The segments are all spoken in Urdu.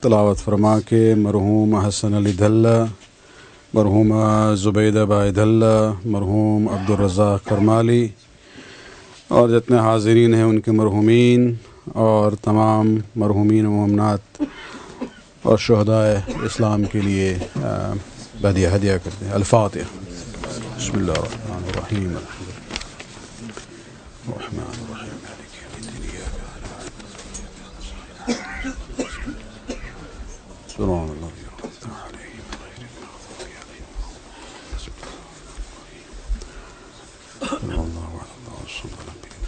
تلاوت فرما کے مرحوم حسن علی دھلا، مرحوم زبیدہ بائی دھلا، مرحوم عبدالرزاق کرمالی اور جتنے حاضرین ہیں ان کے مرحومین اور تمام مرحومین و مومنات اور شہدائے اسلام کے لیے ہدیہ کرتے ہیں۔ الفاتحہ۔ بسم اللہ الرحمن الرحیم۔ الرحمن الرحیم مالک یوم الدین ایاک نعبد و ایاک نستعین صراط الذین انعمت علیہم غیر المغضوب علیہم ولا الضالین۔ اللہ احد اللہ الصمد لم یلد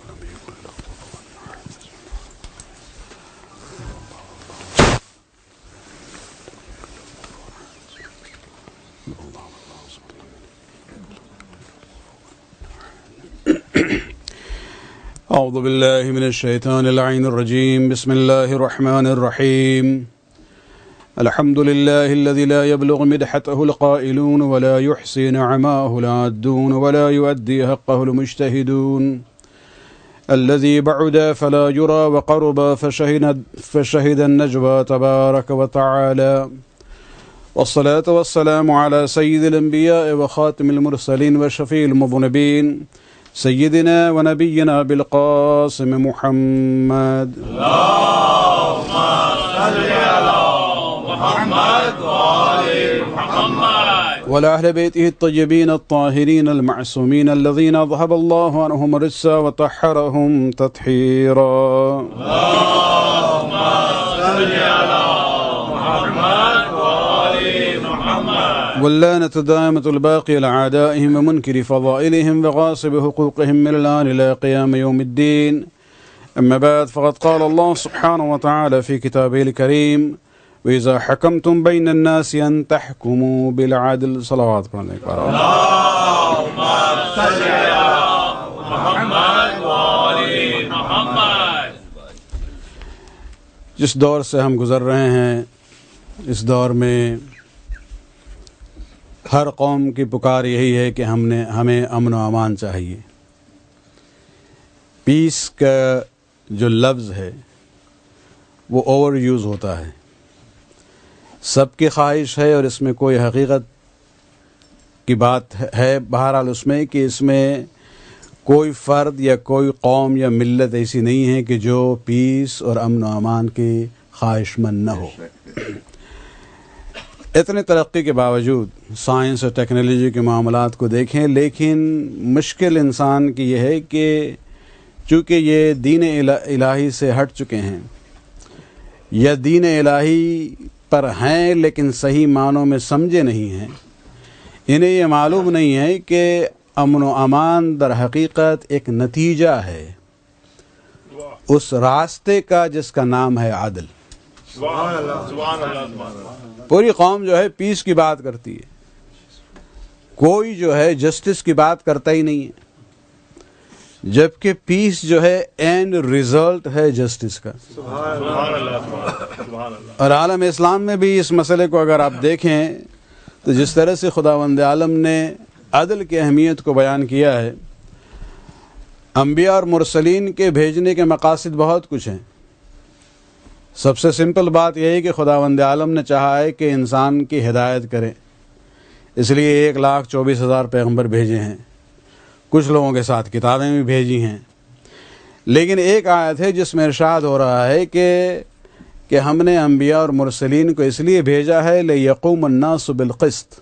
ولم یکن له کفوا احد۔ اعوذ باللہ من الشیطان اللعین الرجیم۔ بسم اللہ الرحمن الرحیم۔ الحمد للہ الذی لا يبلغ مدحته القائلون ولا يحصي نعماه العادون ولا يؤدي حقه المجتهدون، الذي بعد فلا يرى وقرب فشهد النجوى تبارك وتعالى، والصلاة والسلام على سيد الأنبياء وخاتم المرسلين وشفيع المذنبين سيدنا ونبينا بالقاسم محمد، اللهم صل على محمد وآل محمد، وعلى أهل بيته الطيبين الطاهرين المعصومين الذين أذهب الله عنهم الرجس وطهرهم تطهيرا، اللهم صل على محمد وآل محمد، واللعنة الدائمة الباقية لأعدائهم ومنكر فضائلهم وغاصب حقوقهم من الآن إلى قيام يوم الدين. أما بعد، فقد قال الله سبحانه وتعالى في كتابه الكريم: وإذا حكمتم بين الناس أن تحكموا بالعدل. صلوات پڑھنے کا اللهم صل على محمد وآل محمد۔ جس دور سے ہم گزر رہے ہیں، اس دور میں ہر قوم کی پکار یہی ہے کہ ہمیں امن و امان چاہیے۔ پیس کا جو لفظ ہے وہ اوور یوز ہوتا ہے، سب کی خواہش ہے اور اس میں کوئی حقیقت کی بات ہے بہرحال اس میں کہ اس میں کوئی فرد یا کوئی قوم یا ملت ایسی نہیں ہے کہ جو پیس اور امن و امان کی خواہش مند نہ ہو۔ اتنے ترقی کے باوجود سائنس اور ٹیکنالوجی کے معاملات کو دیکھیں، لیکن مشکل انسان کی یہ ہے کہ چونکہ یہ دین الہی سے ہٹ چکے ہیں یا دین الہی پر ہیں لیکن صحیح معنوں میں سمجھے نہیں ہیں، انہیں یہ معلوم نہیں ہے کہ امن و امان در حقیقت ایک نتیجہ ہے اس راستے کا جس کا نام ہے عدل۔ پوری قوم جو ہے پیس کی بات کرتی ہے، کوئی جو ہے جسٹس کی بات کرتا ہی نہیں ہے، جبکہ پیس جو ہے اینڈ ریزلٹ ہے جسٹس کا۔ اور عالم اسلام میں بھی اس مسئلے کو اگر آپ دیکھیں تو جس طرح سے خداوند عالم نے عدل کی اہمیت کو بیان کیا ہے، انبیاء اور مرسلین کے بھیجنے کے مقاصد بہت کچھ ہیں۔ سب سے سمپل بات یہ ہے کہ خداوند عالم نے چاہا ہے کہ انسان کی ہدایت کرے، اس لیے 1,24,000 پیغمبر بھیجے ہیں، کچھ لوگوں کے ساتھ کتابیں بھی بھیجی ہیں۔ لیکن ایک آیت ہے جس میں ارشاد ہو رہا ہے کہ ہم نے انبیاء اور مرسلین کو اس لیے بھیجا ہے لِيَقُومَ النَّاسُ بِالْقِسْطِ،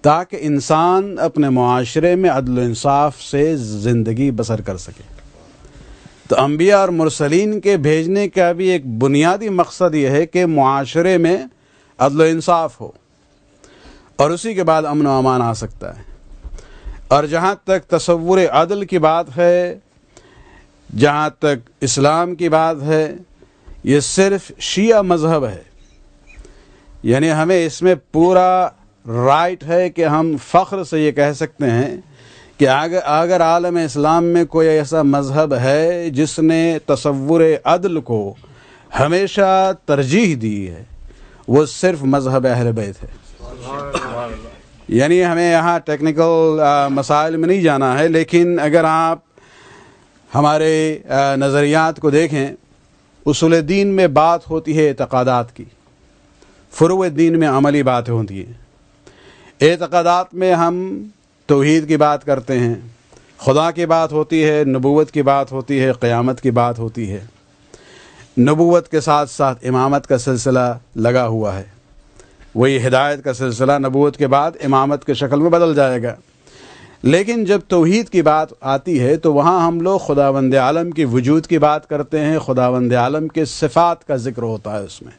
تاکہ انسان اپنے معاشرے میں عدل و انصاف سے زندگی بسر کر سکے۔ تو انبیاء اور مرسلین کے بھیجنے کا بھی ایک بنیادی مقصد یہ ہے کہ معاشرے میں عدل و انصاف ہو، اور اسی کے بعد امن و امان آ سکتا ہے۔ اور جہاں تک تصور عدل کی بات ہے، جہاں تک اسلام کی بات ہے، یہ صرف شیعہ مذہب ہے، یعنی ہمیں اس میں پورا رائٹ ہے کہ ہم فخر سے یہ کہہ سکتے ہیں کہ اگر عالم اسلام میں کوئی ایسا مذہب ہے جس نے تصور عدل کو ہمیشہ ترجیح دی ہے، وہ صرف مذہب اہل بیت ہے۔ یعنی ہمیں یہاں ٹیکنیکل مسائل میں نہیں جانا ہے، لیکن اگر آپ ہمارے نظریات کو دیکھیں اصول دین میں بات ہوتی ہے اعتقادات کی، فروع دین میں عملی باتیں ہوتی ہیں۔ اعتقادات میں ہم توحید کی بات کرتے ہیں، خدا کی بات ہوتی ہے، نبوت کی بات ہوتی ہے، قیامت کی بات ہوتی ہے۔ نبوت کے ساتھ ساتھ امامت کا سلسلہ لگا ہوا ہے، وہی ہدایت کا سلسلہ نبوت کے بعد امامت کے شکل میں بدل جائے گا۔ لیکن جب توحید کی بات آتی ہے تو وہاں ہم لوگ خداوند عالم کی وجود کی بات کرتے ہیں، خداوند عالم کے صفات کا ذکر ہوتا ہے اس میں،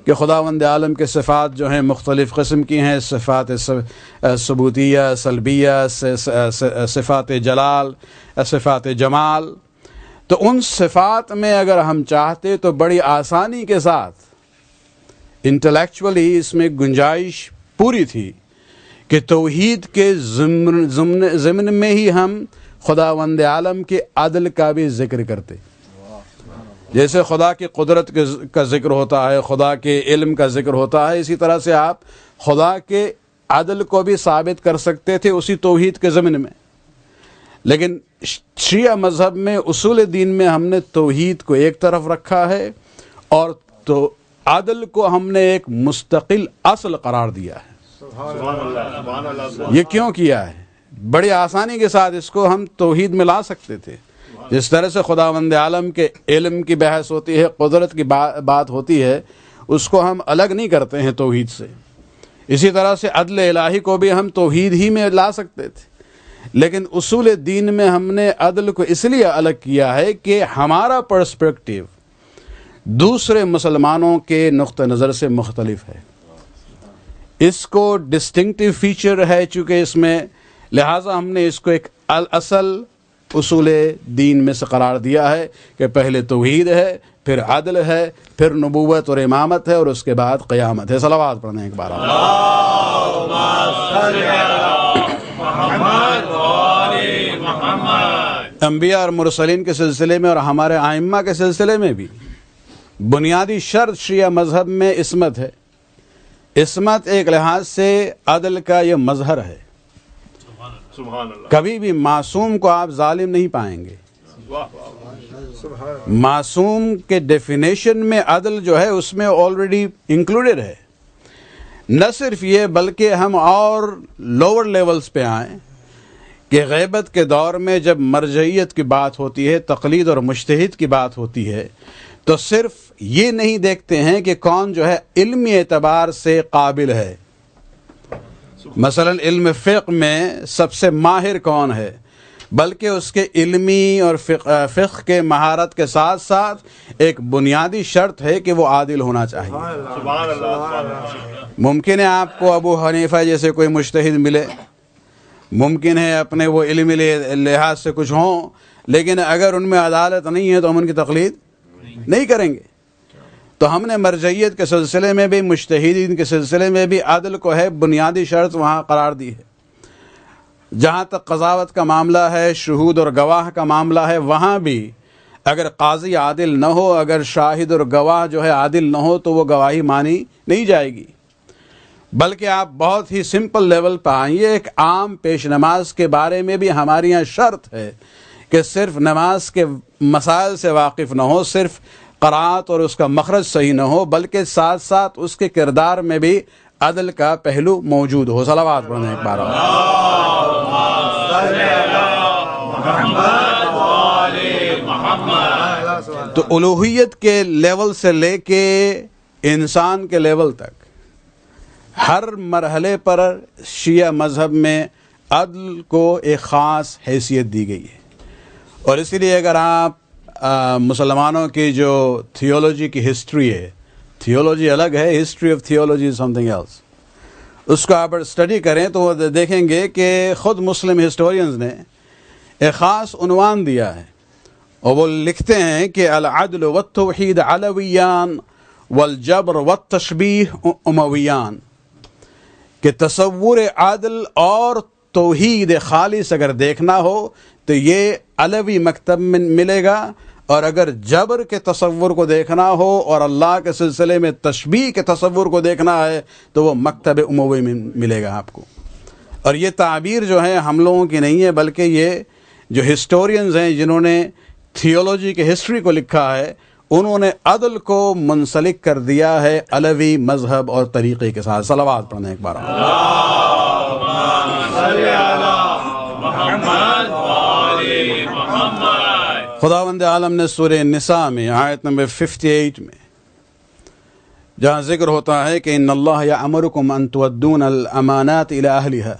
کہ خداوند عالم کے صفات جو ہیں مختلف قسم کی ہیں، صفات ثبوتیہ، سلبیہ، صفات جلال، صفات جمال۔ تو ان صفات میں اگر ہم چاہتے تو بڑی آسانی کے ساتھ انٹلیکچولی اس میں گنجائش پوری تھی کہ توحید کے ضمن میں ہی ہم خداوند عالم کے عدل کا بھی ذکر کرتے، جیسے خدا کی قدرت کا ذکر ہوتا ہے، خدا کے علم کا ذکر ہوتا ہے، اسی طرح سے آپ خدا کے عدل کو بھی ثابت کر سکتے تھے اسی توحید کے ضمن میں۔ لیکن شیعہ مذہب میں اصول دین میں ہم نے توحید کو ایک طرف رکھا ہے اور تو عدل کو ہم نے ایک مستقل اصل قرار دیا ہے۔ یہ کیوں کیا ہے؟ بڑی آسانی کے ساتھ اس کو ہم توحید میں لا سکتے تھے، جس طرح سے خداوند عالم کے علم کی بحث ہوتی ہے، قدرت کی بات ہوتی ہے، اس کو ہم الگ نہیں کرتے ہیں توحید سے۔ اسی طرح سے عدل الہی کو بھی ہم توحید ہی میں لا سکتے تھے، لیکن اصول دین میں ہم نے عدل کو اس لیے الگ کیا ہے کہ ہمارا پرسپیکٹیو دوسرے مسلمانوں کے نقطہ نظر سے مختلف ہے، اس کو ڈسٹنکٹیو فیچر ہے چونکہ اس میں، لہٰذا ہم نے اس کو ایک اصل اصول دین میں سے قرار دیا ہے کہ پہلے توحید ہے، پھر عدل ہے، پھر نبوت اور امامت ہے، اور اس کے بعد قیامت ہے۔ صلوات پڑھنے ایک بار انبیاء اور مرسلین کے سلسلے میں اور ہمارے ائمہ کے سلسلے میں بھی بنیادی شرط شیعہ مذہب میں عصمت ہے۔ عصمت ایک لحاظ سے عدل کا یہ مظہر ہے، کبھی بھی معصوم کو آپ ظالم نہیں پائیں گے۔ معصوم کے ڈیفینیشن میں عدل جو ہے اس میں آلریڈی انکلوڈڈ ہے۔ نہ صرف یہ بلکہ ہم اور لوور لیولز پہ آئیں کہ غیبت کے دور میں جب مرجعیت کی بات ہوتی ہے، تقلید اور مجتہد کی بات ہوتی ہے، تو صرف یہ نہیں دیکھتے ہیں کہ کون جو ہے علمی اعتبار سے قابل ہے، مثلا علم فقہ میں سب سے ماہر کون ہے، بلکہ اس کے علمی اور فقہ کے مہارت کے ساتھ ساتھ ایک بنیادی شرط ہے کہ وہ عادل ہونا چاہیے۔ ممکن ہے آپ کو ابو حنیفہ جیسے کوئی مجتہد ملے، ممکن ہے اپنے وہ علمی لحاظ سے کچھ ہوں، لیکن اگر ان میں عدالت نہیں ہے تو ہم ان کی تقلید نہیں کریں گے۔ تو ہم نے مرجعیت کے سلسلے میں بھی، مجتہدین کے سلسلے میں بھی عدل کو ہے بنیادی شرط وہاں قرار دی ہے۔ جہاں تک قضاوت کا معاملہ ہے، شہود اور گواہ کا معاملہ ہے، وہاں بھی اگر قاضی عادل نہ ہو، اگر شاہد اور گواہ جو ہے عادل نہ ہو تو وہ گواہی مانی نہیں جائے گی۔ بلکہ آپ بہت ہی سمپل لیول پہ آئیے، ایک عام پیش نماز کے بارے میں بھی ہمارے یہاں شرط ہے کہ صرف نماز کے مسائل سے واقف نہ ہو، صرف قرات اور اس کا مخرج صحیح نہ ہو، بلکہ ساتھ ساتھ اس کے کردار میں بھی عدل کا پہلو موجود ہو۔ صلوات پڑھنے ایک بار۔ تو الوہیت کے لیول سے لے کے انسان کے لیول تک ہر مرحلے پر شیعہ مذہب میں عدل کو ایک خاص حیثیت دی گئی ہے۔ اور اسی لیے اگر آپ مسلمانوں کی جو تھیولوجی کی ہسٹری ہے، تھیولوجی الگ ہے، history of theology is something else, اس کو آپ اسٹڈی کریں تو وہ دیکھیں گے کہ خود مسلم ہسٹورینز نے ایک خاص عنوان دیا ہے، اور وہ لکھتے ہیں کہ العدل والتوحید علویان والجبر والتشبیہ امویان، کہ تصور عدل اور توحید خالص اگر دیکھنا ہو تو یہ علوی مکتب میں ملے گا، اور اگر جبر کے تصور کو دیکھنا ہو اور اللہ کے سلسلے میں تشبیہ کے تصور کو دیکھنا ہے تو وہ مکتب اموی میں ملے گا آپ کو۔ اور یہ تعبیر جو ہے ہم لوگوں کی نہیں ہے، بلکہ یہ جو ہسٹورینز ہیں جنہوں نے تھیولوجی کے ہسٹری کو لکھا ہے، انہوں نے عدل کو منسلک کر دیا ہے علوی مذہب اور طریقے کے ساتھ. صلوات پڑھنا ایک بار. خداوند عالم نے سورہ نساء میں آیت نمبر 58 میں جہاں ذکر ہوتا ہے کہ ان اللہ یأمرکم ان تؤدون الامانات الی اہلھا،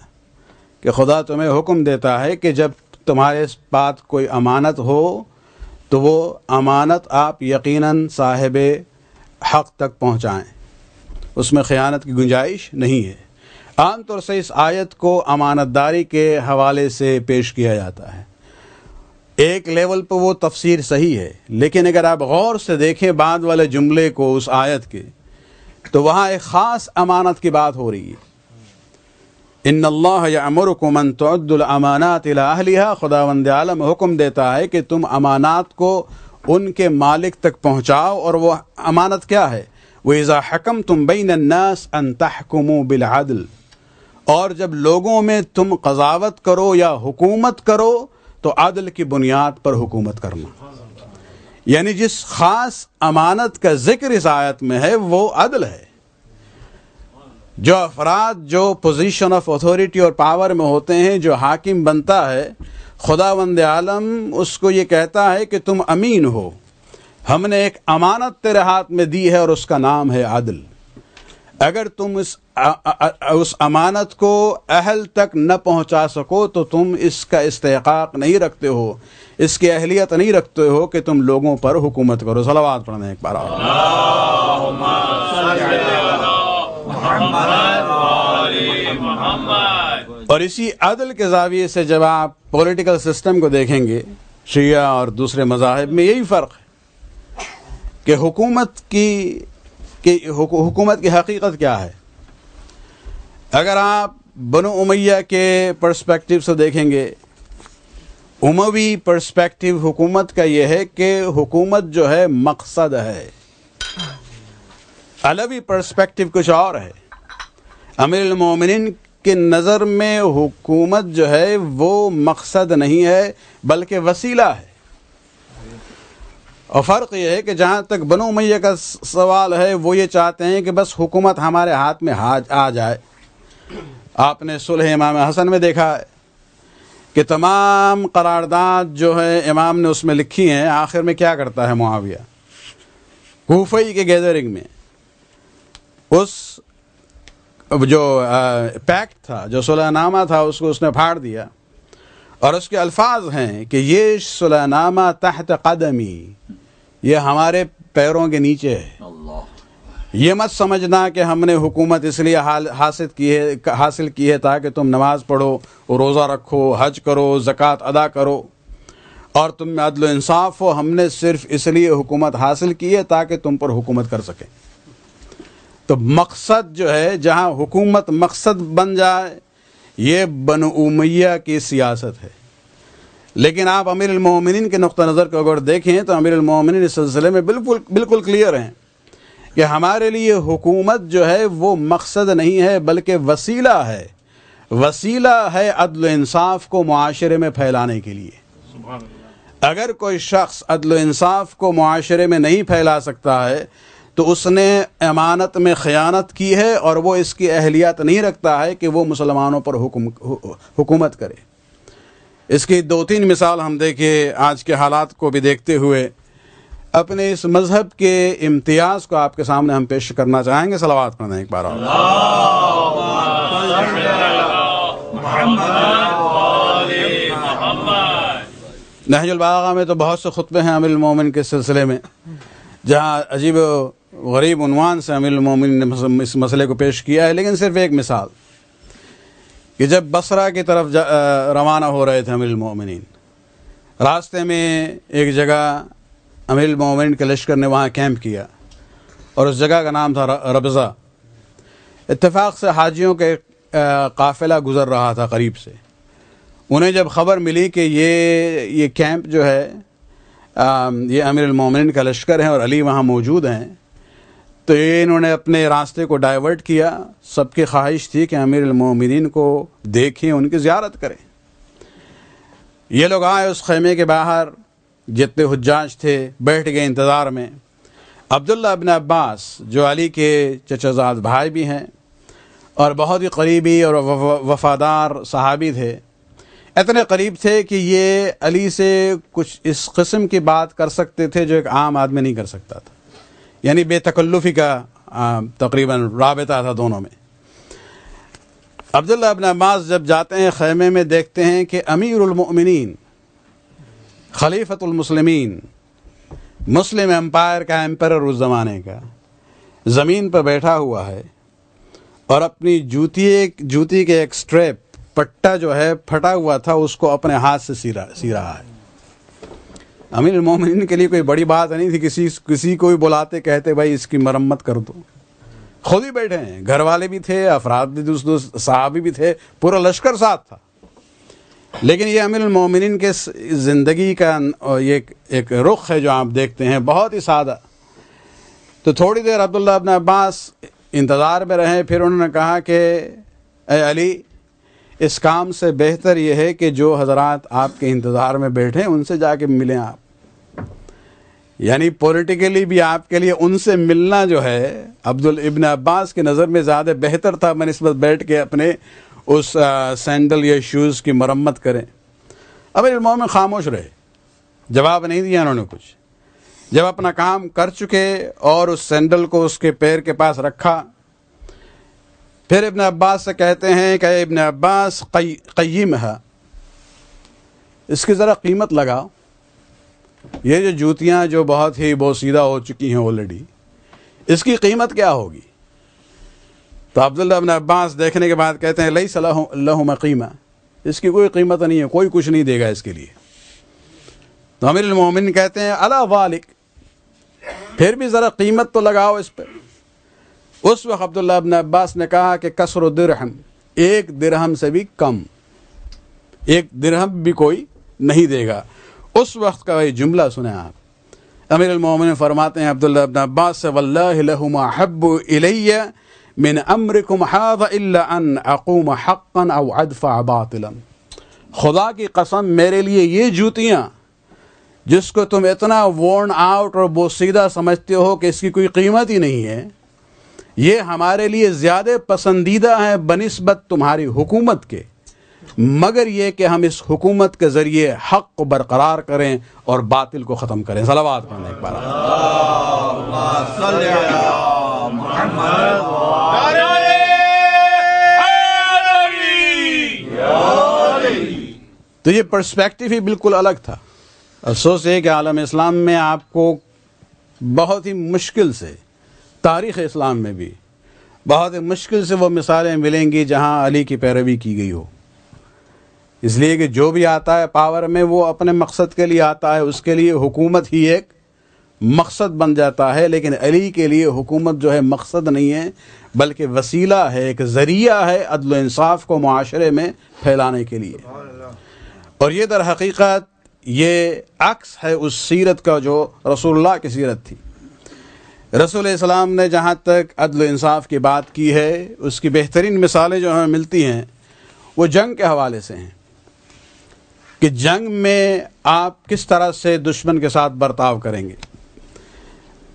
کہ خدا تمہیں حکم دیتا ہے کہ جب تمہارے پاس کوئی امانت ہو تو وہ امانت آپ یقیناً صاحب حق تک پہنچائیں، اس میں خیانت کی گنجائش نہیں ہے. عام طور سے اس آیت کو امانت داری کے حوالے سے پیش کیا جاتا ہے. ایک لیول پہ وہ تفسیر صحیح ہے، لیکن اگر آپ غور سے دیکھیں بعد والے جملے کو اس آیت کے، تو وہاں ایک خاص امانت کی بات ہو رہی ہے. ان اللہ یأمرکم ان تؤدوا الامانات الی اہلھا، خداوند عالم حکم دیتا ہے کہ تم امانات کو ان کے مالک تک پہنچاؤ، اور وہ امانت کیا ہے؟ وَإِذَا حَكَمْتُمْ بَيْنَ النَّاسِ أَن تَحْكُمُوا بِالْعَدْلِ، اور جب لوگوں میں تم قضاوت کرو یا حکومت کرو تو عدل کی بنیاد پر حکومت کرنا. یعنی جس خاص امانت کا ذکر اس آیت میں ہے وہ عدل ہے. جو افراد جو پوزیشن آف اتھارٹی اور پاور میں ہوتے ہیں، جو حاکم بنتا ہے، خداوند عالم اس کو یہ کہتا ہے کہ تم امین ہو، ہم نے ایک امانت تیرے ہاتھ میں دی ہے اور اس کا نام ہے عدل. اگر تم اس امانت کو اہل تک نہ پہنچا سکو تو تم اس کا استحقاق نہیں رکھتے ہو، اس کی اہلیت نہیں رکھتے ہو کہ تم لوگوں پر حکومت کرو. صلوات پڑھنا ایک بار. اور اسی عدل کے زاویے سے جب آپ پولیٹیکل سسٹم کو دیکھیں گے، شیعہ اور دوسرے مذاہب میں یہی فرق ہے کہ حکومت کی حقیقت کیا ہے. اگر آپ بنو امیہ کے پرسپیکٹیو سے دیکھیں گے، اموی پرسپیکٹیو حکومت کا یہ ہے کہ حکومت جو ہے مقصد ہے. علوی پرسپیکٹیو کچھ اور ہے. امیر المومنین کی نظر میں حکومت جو ہے وہ مقصد نہیں ہے بلکہ وسیلہ ہے. اور فرق یہ ہے کہ جہاں تک بنو امیہ کا سوال ہے وہ یہ چاہتے ہیں کہ بس حکومت ہمارے ہاتھ میں آ جائے. آپ نے صلح امام حسن میں دیکھا ہے کہ تمام قرارداد جو ہے امام نے اس میں لکھی ہیں، آخر میں کیا کرتا ہے معاویہ؟ کوفی کے گیدرنگ میں اس جو پیکٹ تھا، جو صلح نامہ تھا، اس کو اس نے پھاڑ دیا، اور اس کے الفاظ ہیں کہ یہ صلح نامہ تحت قدمی، یہ ہمارے پیروں کے نیچے ہے. یہ مت سمجھنا کہ ہم نے حکومت اس لیے حاصل کی ہے تاکہ تم نماز پڑھو، روزہ رکھو، حج کرو، زکوٰۃ ادا کرو اور تم میں عدل و انصاف ہو. ہم نے صرف اس لیے حکومت حاصل کی ہے تاکہ تم پر حکومت کر سکیں. تو مقصد جو ہے، جہاں حکومت مقصد بن جائے، یہ بنو امیہ کی سیاست ہے. لیکن آپ امیر المومنین کے نقطہ نظر کو اگر دیکھیں تو امیر المومنین اس سلسلے میں بالکل کلیئر ہیں کہ ہمارے لیے حکومت جو ہے وہ مقصد نہیں ہے بلکہ وسیلہ ہے. وسیلہ ہے عدل و انصاف کو معاشرے میں پھیلانے کے لیے. اگر کوئی شخص عدل و انصاف کو معاشرے میں نہیں پھیلا سکتا ہے تو اس نے امانت میں خیانت کی ہے، اور وہ اس کی اہلیت نہیں رکھتا ہے کہ وہ مسلمانوں پر حکومت کرے. اس کی 2-3 مثال ہم دیکھیں آج کے حالات کو بھی دیکھتے ہوئے. اپنے اس مذہب کے امتیاز کو آپ کے سامنے ہم پیش کرنا چاہیں گے. صلوات پڑھنا ایک بار. نہج البلاغہ میں تو بہت سے خطبے ہیں امیر المومن کے سلسلے میں، جہاں عجیب و غریب عنوان سے امیر المومن نے اس مسئلے کو پیش کیا ہے. لیکن صرف ایک مثال کہ جب بصرہ کی طرف روانہ ہو رہے تھے امیر المومنین، راستے میں ایک جگہ امیر المومنین کے لشکر نے وہاں کیمپ کیا، اور اس جگہ کا نام تھا ربضہ. اتفاق سے حاجیوں کے قافلہ گزر رہا تھا قریب سے. انہیں جب خبر ملی کہ یہ کیمپ جو ہے یہ امیر المومنین کا لشکر ہے اور علی وہاں موجود ہیں، تو انہوں نے اپنے راستے کو ڈائیورٹ کیا. سب کی خواہش تھی کہ امیر المومنین کو دیکھیں، ان کی زیارت کریں. یہ لوگ آئے اس خیمے کے باہر، جتنے حجاج تھے بیٹھ گئے انتظار میں. عبداللہ ابن عباس جو علی کے چچا زاد بھائی بھی ہیں اور بہت ہی قریبی اور وفادار صحابی تھے، اتنے قریب تھے کہ یہ علی سے کچھ اس قسم کی بات کر سکتے تھے جو ایک عام آدمی نہیں کر سکتا تھا، یعنی بے تکلفی کا تقریباً رابطہ تھا دونوں میں. عبداللہ ابن عباس جب جاتے ہیں خیمے میں، دیکھتے ہیں کہ امیر المؤمنین، خلیفۃ المسلمین، مسلم امپائر کا ایمپرر اس زمانے کا، زمین پر بیٹھا ہوا ہے اور اپنی جوتی کے ایک سٹریپ پٹا جو ہے پھٹا ہوا تھا اس کو اپنے ہاتھ سے سی رہا ہے. امیر المومنین کے لیے کوئی بڑی بات نہیں تھی کسی کو بھی بلاتے کہتے بھائی اس کی مرمت کر دو. خود ہی بیٹھے ہیں، گھر والے بھی تھے، افراد بھی دوست صحابی بھی تھے، پورا لشکر ساتھ تھا، لیکن یہ امیر المومنین کے زندگی کا یہ ایک رخ ہے جو آپ دیکھتے ہیں، بہت ہی سادہ. تو تھوڑی دیر عبداللہ ابن عباس انتظار میں رہے، پھر انہوں نے کہا کہ اے علی، اس کام سے بہتر یہ ہے کہ جو حضرات آپ کے انتظار میں بیٹھے ان سے جا کے ملیں آپ. یعنی پولیٹیکلی بھی آپ کے لیے ان سے ملنا جو ہے ابن عباس کی نظر میں زیادہ بہتر تھا بنسبت بیٹھ کے اپنے اس سینڈل یا شوز کی مرمت کریں. اب المومن خاموش رہے، جواب نہیں دیا انہوں نے کچھ. جب اپنا کام کر چکے اور اس سینڈل کو اس کے پیر کے پاس رکھا، پھر ابن عباس سے کہتے ہیں کہ ابن عباس قیمھا، اس کی ذرا قیمت لگاؤ. یہ جو جوتیاں جو بہت ہی بوسیدہ ہو چکی ہیں آلریڈی، اس کی قیمت کیا ہوگی؟ تو عبداللہ ابن عباس دیکھنے کے بعد کہتے ہیں لیس لہما قیمہ، اس کی کوئی قیمت نہیں ہے، کوئی کچھ نہیں دے گا اس کے لیے. تو امیر المومنین کہتے ہیں الا ذالک، پھر بھی ذرا قیمت تو لگاؤ اس پہ. اس وقت عبداللہ ابن عباس نے کہا کہ کسر درہم، ایک درہم سے بھی کم، ایک درہم بھی کوئی نہیں دے گا. اس وقت کا یہ جملہ سنیں آپ. امیر المومنین فرماتے ہیں عبداللہ ابن عباس سے واللہ لہما حب الی من امرکم ھذا الا ان اقوم حقا او ادفع باطلا. خدا کی قسم، میرے لیے یہ جوتیاں جس کو تم اتنا وورن آؤٹ اور بوسیدہ سمجھتے ہو کہ اس کی کوئی قیمت ہی نہیں ہے، یہ ہمارے لیے زیادہ پسندیدہ ہیں بنسبت تمہاری حکومت کے، مگر یہ کہ ہم اس حکومت کے ذریعے حق کو برقرار کریں اور باطل کو ختم کریں. صلوات پڑھیں ایک بار. تو یہ پرسپیکٹیو ہی بالکل الگ تھا. افسوس ہے کہ عالم اسلام میں آپ کو بہت ہی مشکل سے، تاریخ اسلام میں بھی بہت ہی مشکل سے وہ مثالیں ملیں گی جہاں علی کی پیروی کی گئی ہو. اس لیے کہ جو بھی آتا ہے پاور میں وہ اپنے مقصد کے لیے آتا ہے، اس کے لیے حکومت ہی ایک مقصد بن جاتا ہے. لیکن علی کے لیے حکومت جو ہے مقصد نہیں ہے بلکہ وسیلہ ہے، ایک ذریعہ ہے عدل و انصاف کو معاشرے میں پھیلانے کے لیے. اور یہ در حقیقت یہ عکس ہے اس سیرت کا جو رسول اللہ کی سیرت تھی. رسول اسلام نے جہاں تک عدل و انصاف کی بات کی ہے، اس کی بہترین مثالیں جو ہمیں ملتی ہیں وہ جنگ کے حوالے سے ہیں کہ جنگ میں آپ کس طرح سے دشمن کے ساتھ برتاؤ کریں گے.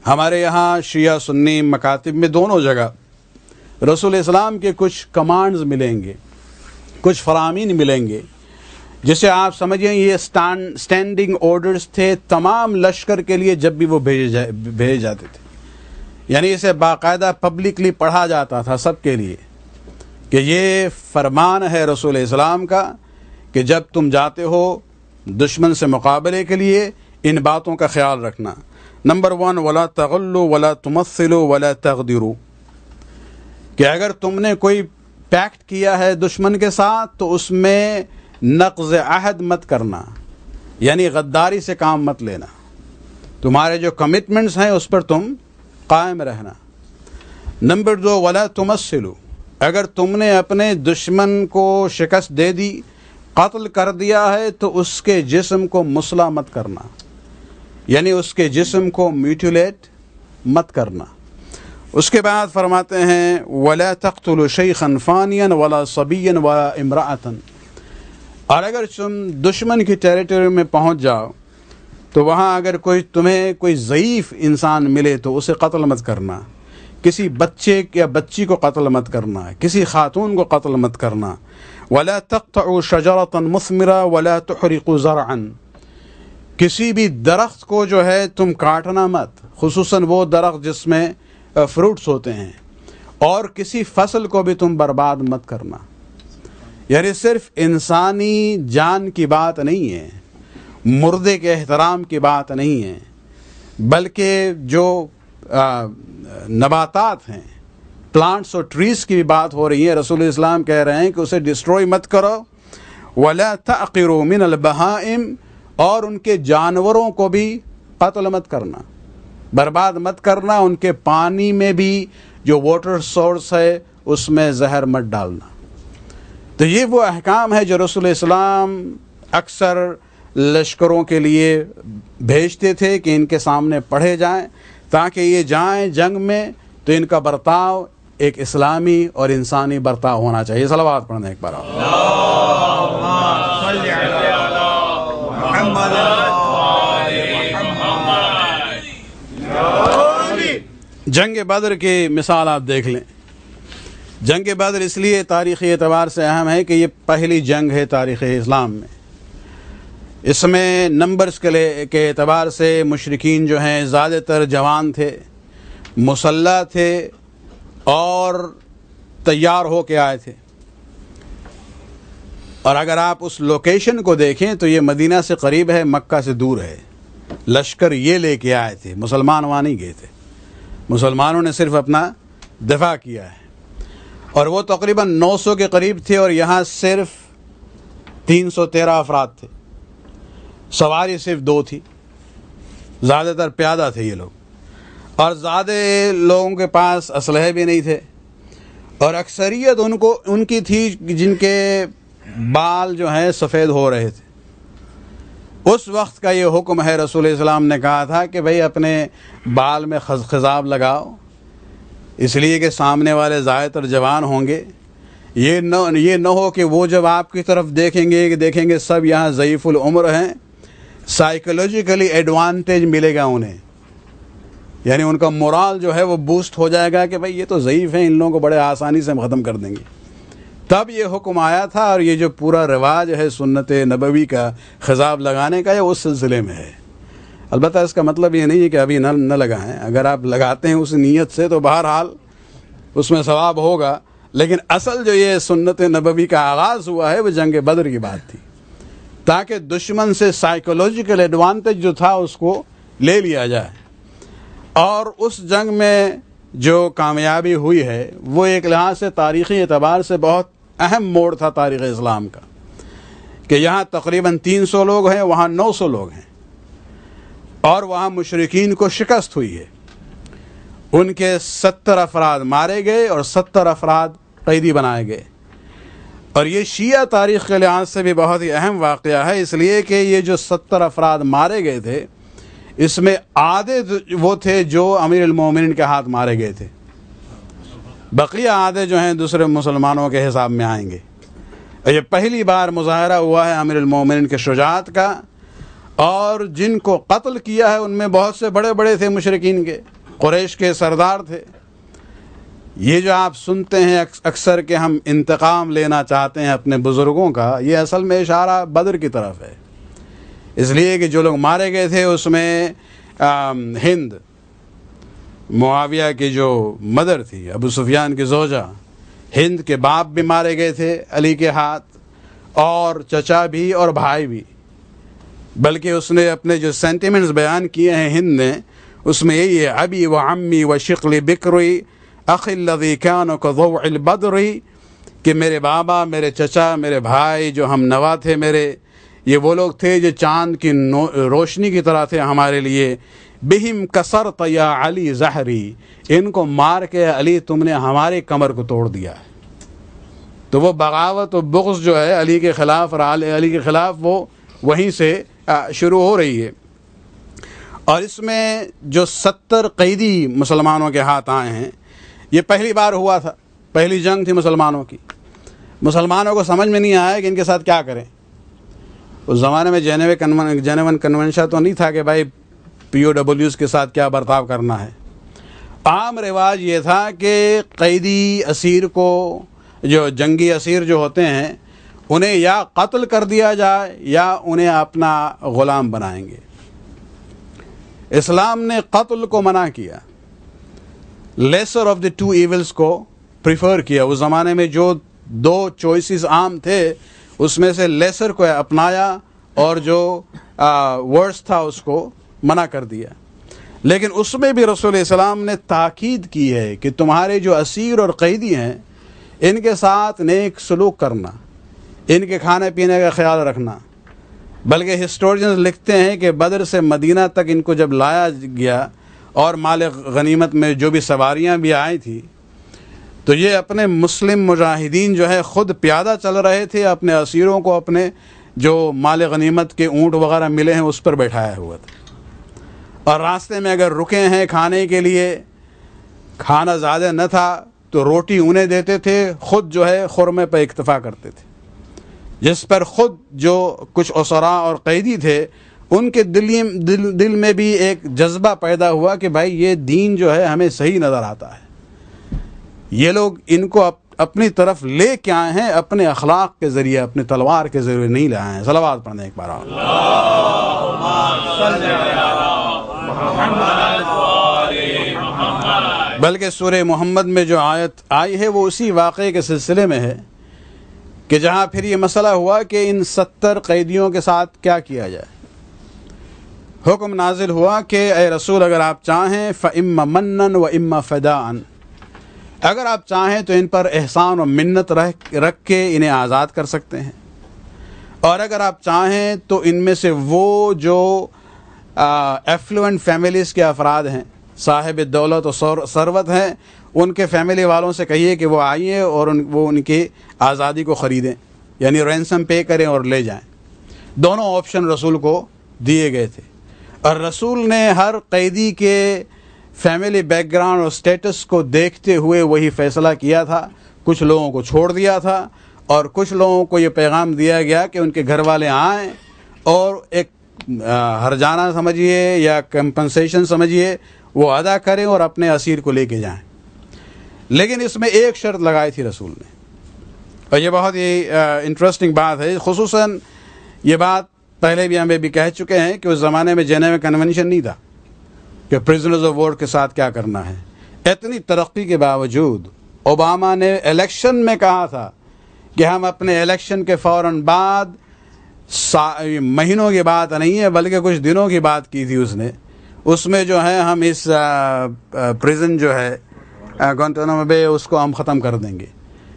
ہمارے یہاں شیعہ سنی مکاتب میں دونوں جگہ رسول اسلام کے کچھ کمانڈز ملیں گے، کچھ فرامین ملیں گے جسے آپ سمجھیں یہ اسٹینڈنگ آرڈرز تھے تمام لشکر کے لیے جب بھی وہ بھیجے جاتے تھے. یعنی اسے باقاعدہ پبلکلی پڑھا جاتا تھا سب کے لیے کہ یہ فرمان ہے رسول اسلام کا کہ جب تم جاتے ہو دشمن سے مقابلے کے لیے ان باتوں کا خیال رکھنا. نمبر 1 ولا تغلوا ولا تمثلوا ولا تغدروا، کہ اگر تم نے کوئی پیکٹ کیا ہے دشمن کے ساتھ تو اس میں نقض عہد مت کرنا، یعنی غداری سے کام مت لینا. تمہارے جو کمٹمنٹس ہیں اس پر تم قائم رہنا. نمبر 2 ولا تمثلوا، اگر تم نے اپنے دشمن کو شکست دے دی، قتل کر دیا ہے تو اس کے جسم کو مسلح مت کرنا، یعنی اس کے جسم کو میوٹیلیٹ مت کرنا. اس کے بعد فرماتے ہیں ولا تقتلوا شيخا فانيا ولا صبيا ولا امرأة، اور اگر تم دشمن کی ٹیریٹری میں پہنچ جاؤ تو وہاں اگر تمہیں کوئی ضعیف انسان ملے تو اسے قتل مت کرنا، کسی بچے یا بچی کو قتل مت کرنا، کسی خاتون کو قتل مت کرنا۔ وَلَا تَقْطَعُوا شَجَرَةً مُثْمِرَةً وَلَا تُحْرِقُوا زَرْعًا، کسی بھی درخت کو جو ہے تم کاٹنا مت، خصوصاً وہ درخت جس میں فروٹس ہوتے ہیں، اور کسی فصل کو بھی تم برباد مت کرنا۔ یعنی صرف انسانی جان کی بات نہیں ہے، مردے کے احترام کی بات نہیں ہے، بلکہ جو نباتات ہیں، پلانٹس اور ٹریز کی بھی بات ہو رہی ہے۔ رسول اسلام کہہ رہے ہیں کہ اسے ڈسٹروئی مت کرو۔ وَلَا تَعْقِرُوا مِنَ الْبَهَائِمِ، اور ان کے جانوروں کو بھی قتل مت کرنا، برباد مت کرنا، ان کے پانی میں بھی جو واٹر سورس ہے اس میں زہر مت ڈالنا۔ تو یہ وہ احکام ہے جو رسول اسلام اکثر لشکروں کے لیے بھیجتے تھے کہ ان کے سامنے پڑھے جائیں، تاکہ یہ جائیں جنگ میں تو ان کا برتاؤ ایک اسلامی اور انسانی برتاؤ ہونا چاہیے۔ صلوات پڑھنا ایک بار۔ جنگ بدر کی مثال آپ دیکھ لیں۔ جنگ بدر اس لیے تاریخی اعتبار سے اہم ہے کہ یہ پہلی جنگ ہے تاریخ اسلام میں۔ اس میں نمبرز کے اعتبار سے مشرکین جو ہیں زیادہ تر جوان تھے، مسلح تھے اور تیار ہو کے آئے تھے۔ اور اگر آپ اس لوکیشن کو دیکھیں تو یہ مدینہ سے قریب ہے، مکہ سے دور ہے۔ لشکر یہ لے کے آئے تھے، مسلمان وہاں نہیں گئے تھے، مسلمانوں نے صرف اپنا دفاع کیا ہے۔ اور وہ تقریباً 900 کے قریب تھے، اور یہاں صرف 313 افراد تھے، سواری صرف 2 تھی، زیادہ تر پیادہ تھے یہ لوگ، اور زیادہ لوگوں کے پاس اسلحے بھی نہیں تھے، اور اکثریت ان کی تھی جن کے بال جو ہیں سفید ہو رہے تھے۔ اس وقت کا یہ حکم ہے، رسول اسلام نے کہا تھا کہ بھئی اپنے بال میں خضاب لگاؤ، اس لیے کہ سامنے والے زیادہ تر جوان ہوں گے۔ یہ نہ ہو کہ وہ جب آپ کی طرف دیکھیں گے سب یہاں ضعیف العمر ہیں، سائیکولوجیکلی ایڈوانٹیج ملے گا انہیں، یعنی ان کا مورال جو ہے وہ بوسٹ ہو جائے گا کہ بھئی یہ تو ضعیف ہیں، ان لوگوں کو بڑے آسانی سے ہم ختم کر دیں گے۔ تب یہ حکم آیا تھا، اور یہ جو پورا رواج ہے سنت نبوی کا خضاب لگانے کا، یہ اس سلسلے میں ہے۔ البتہ اس کا مطلب یہ نہیں ہے کہ ابھی نہ لگائیں، اگر آپ لگاتے ہیں اس نیت سے تو بہرحال اس میں ثواب ہوگا، لیکن اصل جو یہ سنت نبوی کا آغاز ہوا ہے وہ جنگ بدر کی بات تھی، تاکہ دشمن سے سائیکولوجیکل ایڈوانٹیج جو تھا اس کو لے لیا جائے۔ اور اس جنگ میں جو کامیابی ہوئی ہے وہ ایک لحاظ سے تاریخی اعتبار سے بہت اہم موڑ تھا تاریخ اسلام کا، کہ یہاں تقریباً 300 لوگ ہیں، وہاں 900 لوگ ہیں، اور وہاں مشرکین کو شکست ہوئی ہے۔ ان کے 70 افراد مارے گئے اور 70 افراد قیدی بنائے گئے۔ اور یہ شیعہ تاریخ کے لحاظ سے بھی بہت ہی اہم واقعہ ہے، اس لیے کہ یہ جو 70 افراد مارے گئے تھے اس میں آدھے وہ تھے جو امیر المومنین کے ہاتھ مارے گئے تھے، بقیہ آدھے جو ہیں دوسرے مسلمانوں کے حساب میں آئیں گے۔ یہ پہلی بار مظاہرہ ہوا ہے امیر المومنین کے شجاعت کا، اور جن کو قتل کیا ہے ان میں بہت سے بڑے تھے مشرکین کے، قریش کے سردار تھے۔ یہ جو آپ سنتے ہیں اکثر کہ ہم انتقام لینا چاہتے ہیں اپنے بزرگوں کا، یہ اصل میں اشارہ بدر کی طرف ہے، اس لیے کہ جو لوگ مارے گئے تھے اس میں ہند، معاویہ کی جو مدر تھی، ابو سفیان کی زوجہ، ہند کے باپ بھی مارے گئے تھے علی کے ہاتھ، اور چچا بھی اور بھائی بھی۔ بلکہ اس نے اپنے جو سینٹیمنٹس بیان کیے ہیں ہند نے، اس میں یہی ہے، ابی و عمی و شقل بکری اخی الذی کان کضوع البدر، کہ میرے بابا، میرے چچا، میرے بھائی جو ہم نوا تھے میرے، یہ وہ لوگ تھے جو چاند کی روشنی کی طرح تھے ہمارے لیے۔ بہم کسرت یا علی زہری، ان کو مار کے علی تم نے ہمارے کمر کو توڑ دیا ہے۔ تو وہ بغاوت و بغض جو ہے علی کے خلاف اور علی کے خلاف وہ وہیں سے شروع ہو رہی ہے۔ اور اس میں جو 70 قیدی مسلمانوں کے ہاتھ آئے ہیں، یہ پہلی بار ہوا تھا، پہلی جنگ تھی مسلمانوں کی۔ مسلمانوں کو سمجھ میں نہیں آیا کہ ان کے ساتھ کیا کریں۔ اس زمانے میں جینیون کنونشن تو نہیں تھا کہ بھائی POWs کے ساتھ کیا برتاؤ کرنا ہے. عام رواج یہ تھا کہ قیدی اسیر کو، جو جنگی اسیر جو ہوتے ہیں، انہیں یا قتل کر دیا جائے یا انہیں اپنا غلام بنائیں گے. اسلام نے قتل کو منع کیا، lesser of the two evils کو پریفر کیا. اس زمانے میں جو دو چوائسز عام تھے اس میں سے لیسر کو اپنایا اور جو ورس تھا اس کو منع کر دیا. لیکن اس میں بھی رسول السلام نے تاکید کی ہے کہ تمہارے جو اسیر اور قیدی ہیں ان کے ساتھ نیک سلوک کرنا، ان کے کھانے پینے کا خیال رکھنا. بلکہ ہسٹورینز لکھتے ہیں کہ بدر سے مدینہ تک ان کو جب لایا گیا اور مال غنیمت میں جو بھی سواریاں بھی آئی تھی تو یہ اپنے مسلم مجاہدین جو ہے خود پیادہ چل رہے تھے، اپنے اسیروں کو اپنے جو مال غنیمت کے اونٹ وغیرہ ملے ہیں اس پر بیٹھایا ہوا تھا. اور راستے میں اگر رکے ہیں کھانے کے لیے، کھانا زیادہ نہ تھا تو روٹی انہیں دیتے تھے، خود جو ہے خرمے پہ اکتفا کرتے تھے. جس پر خود جو کچھ اسراء اور قیدی تھے ان کے دل میں بھی ایک جذبہ پیدا ہوا کہ بھائی یہ دین جو ہے ہمیں صحیح نظر آتا ہے، یہ لوگ ان کو اپنی طرف لے کے آئے ہیں اپنے اخلاق کے ذریعے، اپنے تلوار کے ذریعے نہیں لائے ہیں. صلوات پڑھنے ایک بار بلکہ سورہ محمد میں جو آیت آئی ہے وہ اسی واقعے کے سلسلے میں ہے کہ جہاں پھر یہ مسئلہ ہوا کہ ان 70 قیدیوں کے ساتھ کیا کیا جائے. حکم نازل ہوا کہ اے رسول اگر آپ چاہیں فَإِمَّا مَنًّا وَإِمَّا فِدَاءً، اگر آپ چاہیں تو ان پر احسان و منت رکھ کے انہیں آزاد کر سکتے ہیں، اور اگر آپ چاہیں تو ان میں سے وہ جو ایفلوئنٹ فیملیز کے افراد ہیں، صاحب دولت و ثروت ہیں، ان کے فیملی والوں سے کہیے کہ وہ آئیں اور وہ ان کی آزادی کو خریدیں، یعنی رینسم پے کریں اور لے جائیں. دونوں آپشن رسول کو دیے گئے تھے، اور رسول نے ہر قیدی کے فیملی بیک گراؤنڈ اور سٹیٹس کو دیکھتے ہوئے وہی فیصلہ کیا تھا. کچھ لوگوں کو چھوڑ دیا تھا اور کچھ لوگوں کو یہ پیغام دیا گیا کہ ان کے گھر والے آئیں اور ایک ہرجانہ سمجھیے یا کمپنسیشن سمجھیے وہ ادا کریں اور اپنے اسیر کو لے کے جائیں. لیکن اس میں ایک شرط لگائی تھی رسول نے، اور یہ بہت ہی انٹرسٹنگ بات ہے. خصوصاً یہ بات پہلے بھی ہمیں بھی کہہ چکے ہیں کہ اس زمانے میں جنیوا کنونشن نہیں تھا کہ پرزنرز آف وار کے ساتھ کیا کرنا ہے. اتنی ترقی کے باوجود اوباما نے الیکشن میں کہا تھا کہ ہم اپنے الیکشن کے فوراً بعد، مہینوں کی بات نہیں ہے بلکہ کچھ دنوں کی بات کی تھی اس میں جو ہے ہم اس پریزن جو ہے گوانتانامو بے اس کو ہم ختم کر دیں گے.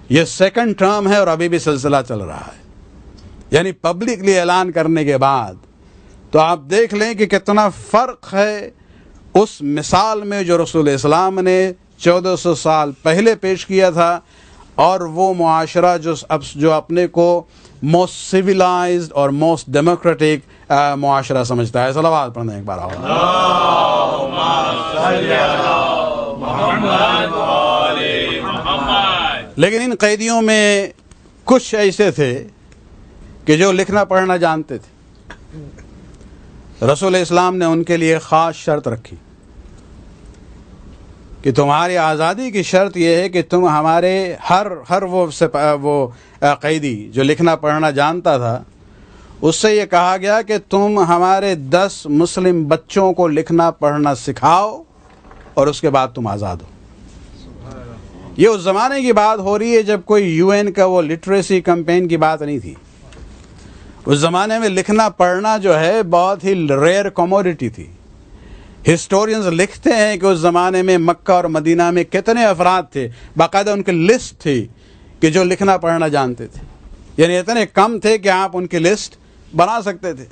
یہ سیکنڈ ٹرم ہے اور ابھی بھی سلسلہ چل رہا ہے. یعنی پبلکلی اعلان کرنے کے بعد تو آپ دیکھ لیں کہ کتنا فرق ہے اس مثال میں جو رسول اسلام نے 1400 سال پہلے پیش کیا تھا اور وہ معاشرہ جو اپنے کو موسٹ سویلائزڈ اور موسٹ ڈیموکریٹک معاشرہ سمجھتا ہے. صلوات پڑھنا ایک بار لیکن ان قیدیوں میں کچھ ایسے تھے کہ جو لکھنا پڑھنا جانتے تھے. رسول اسلام نے ان کے لیے خاص شرط رکھی کہ تمہاری آزادی کی شرط یہ ہے کہ تم ہمارے ہر وہ قیدی جو لکھنا پڑھنا جانتا تھا اس سے یہ کہا گیا کہ تم ہمارے 10 مسلم بچوں کو لکھنا پڑھنا سکھاؤ اور اس کے بعد تم آزاد ہو. یہ اس زمانے کی بات ہو رہی ہے جب کوئی UN کا وہ لٹریسی کمپین کی بات نہیں تھی. اس زمانے میں لکھنا پڑھنا جو ہے بہت ہی ریئر کموڈٹی تھی. ہسٹورینز لکھتے ہیں کہ اس زمانے میں مکہ اور مدینہ میں کتنے افراد تھے، باقاعدہ ان کی لسٹ تھی کہ جو لکھنا پڑھنا جانتے تھے. یعنی اتنے کم تھے کہ آپ ان کی لسٹ بنا سکتے تھے.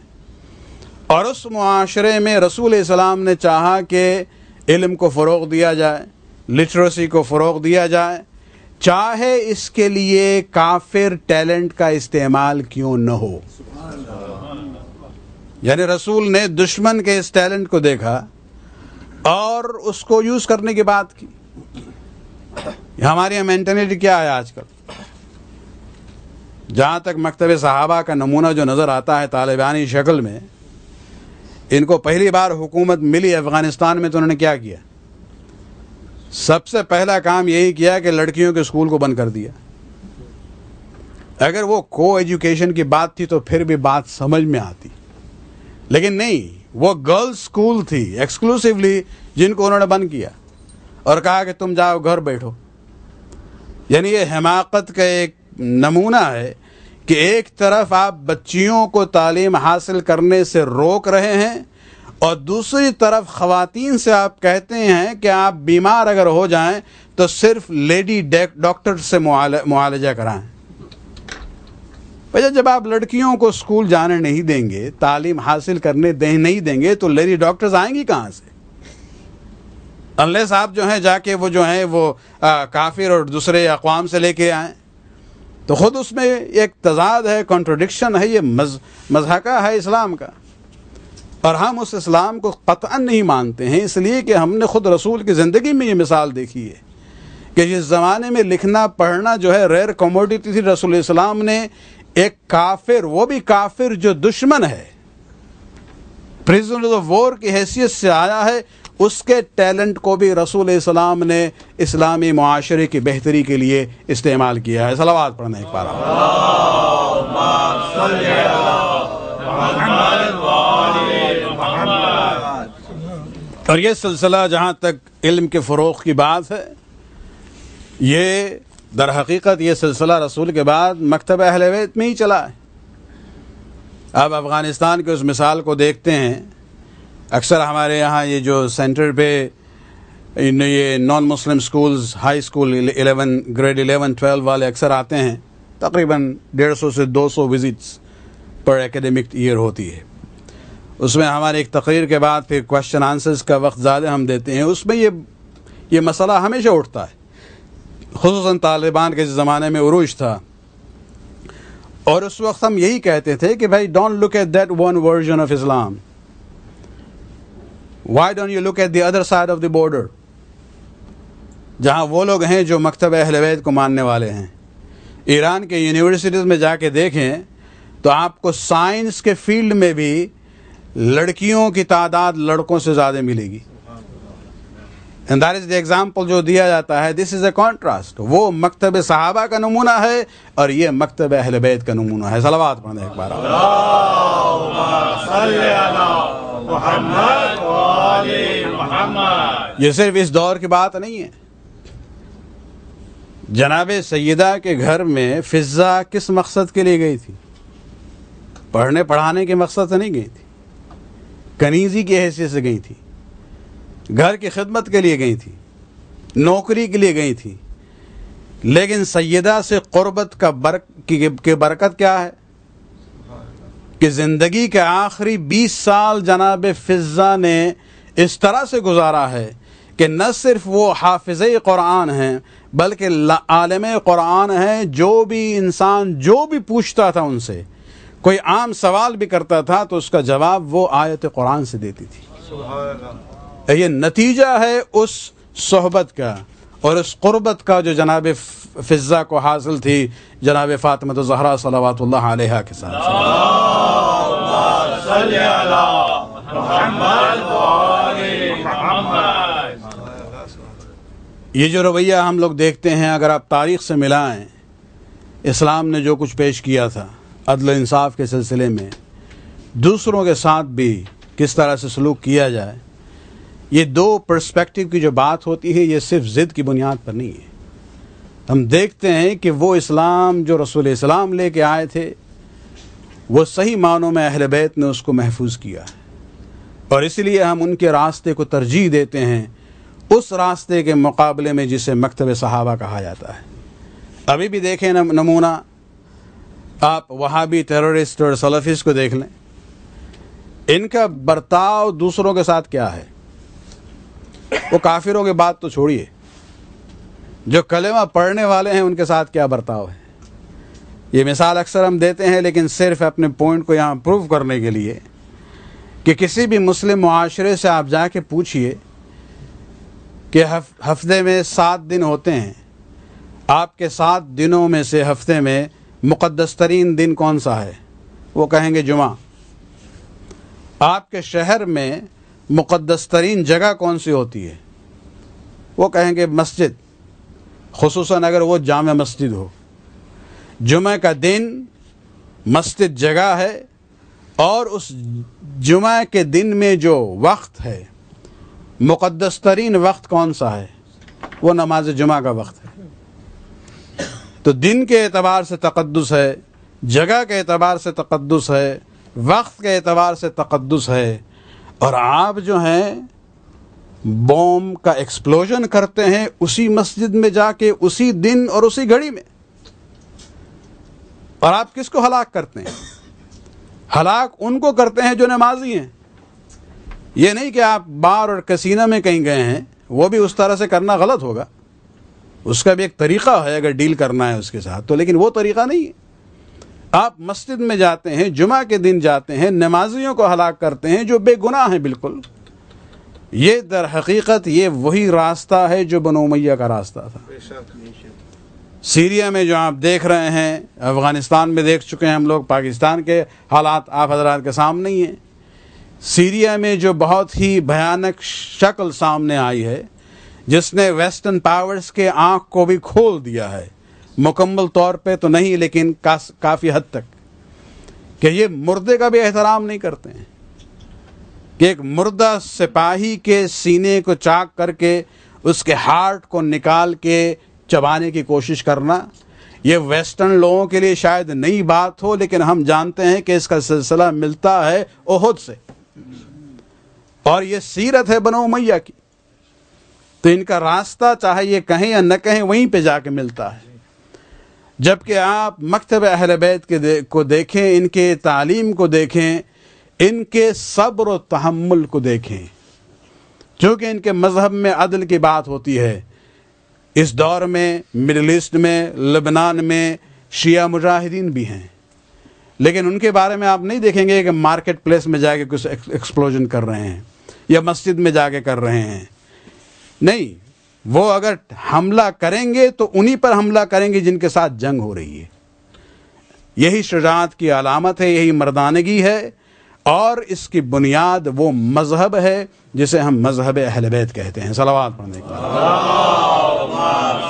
اور اس معاشرے میں رسول اسلام نے چاہا کہ علم کو فروغ دیا جائے، لٹریسی کو فروغ دیا جائے، چاہے اس کے لیے کافر ٹیلنٹ کا استعمال کیوں نہ ہو. یعنی رسول نے دشمن کے اس ٹیلنٹ کو دیکھا اور اس کو یوز کرنے کی بات کی. ہماری مینٹلٹی کیا ہے آج کل؟ جہاں تک مکتب صحابہ کا نمونہ جو نظر آتا ہے طالبانی شکل میں، ان کو پہلی بار حکومت ملی افغانستان میں تو انہوں نے کیا کیا؟ سب سے پہلا کام یہی کیا کہ لڑکیوں کے اسکول کو بند کر دیا۔ اگر وہ کو ایجوکیشن کی بات تھی تو پھر بھی بات سمجھ میں آتی، لیکن نہیں، وہ گرلز اسکول تھی ایکسکلوسیولی جن کو انہوں نے بند کیا اور کہا کہ تم جاؤ گھر بیٹھو۔ یعنی یہ حماقت کا ایک نمونہ ہے کہ ایک طرف آپ بچیوں کو تعلیم حاصل کرنے سے روک رہے ہیں اور دوسری طرف خواتین سے آپ کہتے ہیں کہ آپ بیمار اگر ہو جائیں تو صرف لیڈی ڈاکٹر سے معالجہ کرائیں۔ جب آپ لڑکیوں کو اسکول جانے نہیں دیں گے، تعلیم حاصل کرنے نہیں دیں گے تو لیڈی ڈاکٹرز آئیں گی کہاں سے؟ انلیس آپ جو ہیں جا کے وہ کافر اور دوسرے اقوام سے لے کے آئیں، تو خود اس میں ایک تضاد ہے، کنٹرڈکشن ہے، یہ مضحکہ ہے اسلام کا۔ اور ہم اس اسلام کو قطعاً نہیں مانتے ہیں، اس لیے کہ ہم نے خود رسول کی زندگی میں یہ مثال دیکھی ہے کہ جس زمانے میں لکھنا پڑھنا جو ہے ریئر کموڈیٹی تھی، رسول اسلام نے ایک کافر، وہ بھی کافر جو دشمن ہے، پرزنر آف وار کی حیثیت سے آیا ہے، اس کے ٹیلنٹ کو بھی رسول اسلام نے اسلامی معاشرے کی بہتری کے لیے استعمال کیا ہے۔ صلوات پڑھنا ایک بار۔ اور یہ سلسلہ جہاں تک علم کے فروغ کی بات ہے، یہ در حقیقت یہ سلسلہ رسول کے بعد مکتب اہل بیت میں ہی چلا ہے۔ اب افغانستان کے اس مثال کو دیکھتے ہیں، اکثر ہمارے یہاں یہ جو سینٹر پہ یہ نان مسلم سکولز، ہائی اسکول 11 گریڈ 11 12 والے اکثر آتے ہیں، تقریباً 150 سے 200 وزٹس پر ایکیڈمک ایئر ہوتی ہے۔ اس میں ہمارے ایک تقریر کے بعد پھر کوشچن آنسرز کا وقت زیادہ ہم دیتے ہیں۔ اس میں یہ مسئلہ ہمیشہ اٹھتا ہے، خصوصاً طالبان کے زمانے میں عروج تھا، اور اس وقت ہم یہی کہتے تھے کہ بھائی don't look at that one version of Islam, why don't you look at the other side of the border, جہاں وہ لوگ ہیں جو مکتب اہل بیت کو ماننے والے ہیں۔ ایران کے یونیورسٹیز میں جا کے دیکھیں تو آپ کو سائنس کے فیلڈ میں بھی لڑکیوں کی تعداد لڑکوں سے زیادہ ملے گی۔ And that is the example جو دیا جاتا ہے، this is a contrast۔ وہ مکتب صحابہ کا نمونہ ہے اور یہ مکتب اہل بیت کا نمونہ ہے۔ صلوات پڑھنا ایک بار۔ یہ صرف اس دور کی بات نہیں ہے۔ جناب سیدہ کے گھر میں فضہ کس مقصد کے لیے گئی تھی؟ پڑھنے پڑھانے کے مقصد سے نہیں گئی تھی، کنیزی کی حیثیت سے گئی تھی، گھر کی خدمت کے لیے گئی تھی، نوکری کے لیے گئی تھی، لیکن سیدہ سے قربت کی برکت کیا ہے کہ زندگی کے آخری 20 سال جناب فضہ نے اس طرح سے گزارا ہے کہ نہ صرف وہ حافظ قرآن ہیں بلکہ عالم قرآن ہیں۔ جو بھی انسان جو بھی پوچھتا تھا ان سے، کوئی عام سوال بھی کرتا تھا تو اس کا جواب وہ آیت قرآن سے دیتی تھی۔ یہ نتیجہ ہے اس صحبت کا اور اس قربت کا جو جناب فضہ کو حاصل تھی جناب فاطمہ الزہرا صلوات اللہ علیہا کے ساتھ۔ یہ جو رویہ ہم لوگ دیکھتے ہیں، اگر آپ تاریخ سے ملائیں، اسلام نے جو کچھ پیش کیا تھا عدل و انصاف کے سلسلے میں، دوسروں کے ساتھ بھی کس طرح سے سلوک کیا جائے، یہ دو پرسپیکٹیو کی جو بات ہوتی ہے، یہ صرف ضد کی بنیاد پر نہیں ہے۔ ہم دیکھتے ہیں کہ وہ اسلام جو رسول اسلام لے کے آئے تھے، وہ صحیح معنوں میں اہل بیت نے اس کو محفوظ کیا ہے، اور اس لیے ہم ان کے راستے کو ترجیح دیتے ہیں اس راستے کے مقابلے میں جسے مکتب صحابہ کہا جاتا ہے۔ ابھی بھی دیکھیں نمونہ، آپ وہابی ٹیررسٹ اور سلفسٹ کو دیکھ لیں، ان کا برتاؤ دوسروں کے ساتھ کیا ہے؟ وہ کافروں کی بات تو چھوڑیے، جو کلمہ پڑھنے والے ہیں ان کے ساتھ کیا برتاؤ ہے۔ یہ مثال اکثر ہم دیتے ہیں، لیکن صرف اپنے پوائنٹ کو یہاں پروف کرنے کے لیے کہ کسی بھی مسلم معاشرے سے آپ جا کے پوچھئے کہ ہفتے میں 7 دن ہوتے ہیں، آپ کے 7 دنوں میں سے ہفتے میں مقدس ترین دن کون سا ہے؟ وہ کہیں گے جمعہ۔ آپ کے شہر میں مقدس ترین جگہ کون سی ہوتی ہے؟ وہ کہیں گے مسجد، خصوصاً اگر وہ جامع مسجد ہو۔ جمعہ کا دن مسجد جگہ ہے، اور اس جمعہ کے دن میں جو وقت ہے، مقدس ترین وقت کون سا ہے؟ وہ نماز جمعہ کا وقت ہے۔ تو دن کے اعتبار سے تقدس ہے، جگہ کے اعتبار سے تقدس ہے، وقت کے اعتبار سے تقدس ہے، اور آپ جو ہیں بوم کا ایکسپلوژن کرتے ہیں اسی مسجد میں جا کے، اسی دن اور اسی گھڑی میں۔ اور آپ کس کو ہلاک کرتے ہیں؟ ہلاک ان کو کرتے ہیں جو نمازی ہیں۔ یہ نہیں کہ آپ بار اور کسینہ میں کہیں گئے ہیں، وہ بھی اس طرح سے کرنا غلط ہوگا، اس کا بھی ایک طریقہ ہے اگر ڈیل کرنا ہے اس کے ساتھ تو، لیکن وہ طریقہ نہیں ہے۔ آپ مسجد میں جاتے ہیں، جمعہ کے دن جاتے ہیں، نمازیوں کو ہلاک کرتے ہیں جو بے گناہ ہیں بالکل۔ یہ در حقیقت یہ وہی راستہ ہے جو بنو امیہ کا راستہ تھا۔ سیریا میں جو آپ دیکھ رہے ہیں، افغانستان میں دیکھ چکے ہیں ہم لوگ، پاکستان کے حالات آپ حضرات کے سامنے ہی ہیں۔ سیریا میں جو بہت ہی بھیانک شکل سامنے آئی ہے، جس نے ویسٹرن پاورز کے آنکھ کو بھی کھول دیا ہے، مکمل طور پہ تو نہیں لیکن کافی حد تک، کہ یہ مردے کا بھی احترام نہیں کرتے ہیں، کہ ایک مردہ سپاہی کے سینے کو چاک کر کے اس کے ہارٹ کو نکال کے چبانے کی کوشش کرنا، یہ ویسٹرن لوگوں کے لیے شاید نئی بات ہو، لیکن ہم جانتے ہیں کہ اس کا سلسلہ ملتا ہے احد سے، اور یہ سیرت ہے بنو امیہ کی۔ تو ان کا راستہ چاہے یہ کہیں یا نہ کہیں وہیں پہ جا کے ملتا ہے۔ جبکہ آپ مکتب اہل بیت کو دیکھیں، ان کے تعلیم کو دیکھیں، ان کے صبر و تحمل کو دیکھیں، چونکہ ان کے مذہب میں عدل کی بات ہوتی ہے۔ اس دور میں مڈل ایسٹ میں، لبنان میں شیعہ مجاہدین بھی ہیں، لیکن ان کے بارے میں آپ نہیں دیکھیں گے کہ مارکیٹ پلیس میں جا کے کچھ ایکسپلوژن کر رہے ہیں یا مسجد میں جا کے کر رہے ہیں۔ نہیں، وہ اگر حملہ کریں گے تو انہی پر حملہ کریں گے جن کے ساتھ جنگ ہو رہی ہے۔ یہی شجاعت کی علامت ہے، یہی مردانگی ہے، اور اس کی بنیاد وہ مذہب ہے جسے ہم مذہب اہل بیت کہتے ہیں۔ صلوات پڑھنے کے اللہم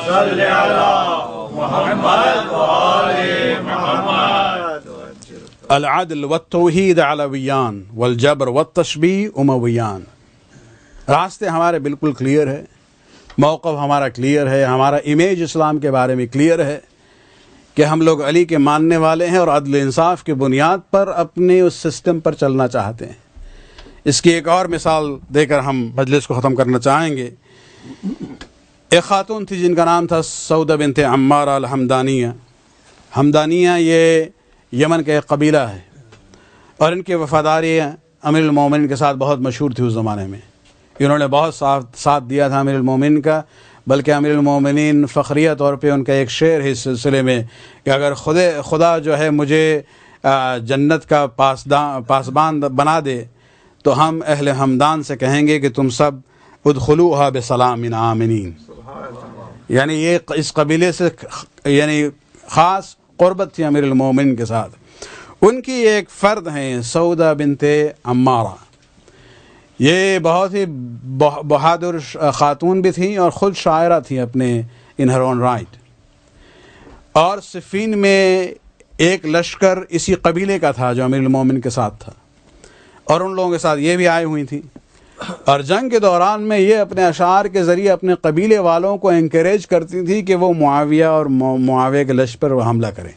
صلی علی محمد و آل محمد۔ العدل والتوحید علویان والجبر والتشبیہ امویان۔ راستے ہمارے بالکل کلیئر ہے، موقف ہمارا کلیئر ہے، ہمارا امیج اسلام کے بارے میں کلیئر ہے کہ ہم لوگ علی کے ماننے والے ہیں اور عدل انصاف کی بنیاد پر اپنے اس سسٹم پر چلنا چاہتے ہیں۔ اس کی ایک اور مثال دے کر ہم مجلس کو ختم کرنا چاہیں گے۔ ایک خاتون تھی جن کا نام تھا سودہ بنت عمارہ الحمدانیہ۔ حمدانیہ یہ یمن کا ایک قبیلہ ہے، اور ان کی وفاداری امیر المومنین کے ساتھ بہت مشہور تھی اس زمانے میں۔ انہوں نے بہت ساتھ دیا تھا امیر المومنین کا، بلکہ امیر المومنین فخریہ طور پہ ان کا ایک شعر ہے اس سلسلے میں کہ اگر خدا جو ہے مجھے جنت کا پاسبان بنا دے تو ہم اہل ہمدان سے کہیں گے کہ تم سب ادخلوها بسلام آمنین۔ یعنی یہ اس قبیلے سے یعنی خاص قربت تھی امیر المومنین کے ساتھ۔ ان کی ایک فرد ہیں سودہ بنت عمارہ، یہ بہت ہی بہادر خاتون بھی تھیں اور خود شاعرہ تھیں اپنے ان ہر اون رائٹ۔ اور صفین میں ایک لشکر اسی قبیلے کا تھا جو امیر المومنین کے ساتھ تھا، اور ان لوگوں کے ساتھ یہ بھی آئی ہوئی تھیں، اور جنگ کے دوران میں یہ اپنے اشعار کے ذریعے اپنے قبیلے والوں کو انکریج کرتی تھی کہ وہ معاویہ اور معاویہ کے لشکر پر حملہ کریں۔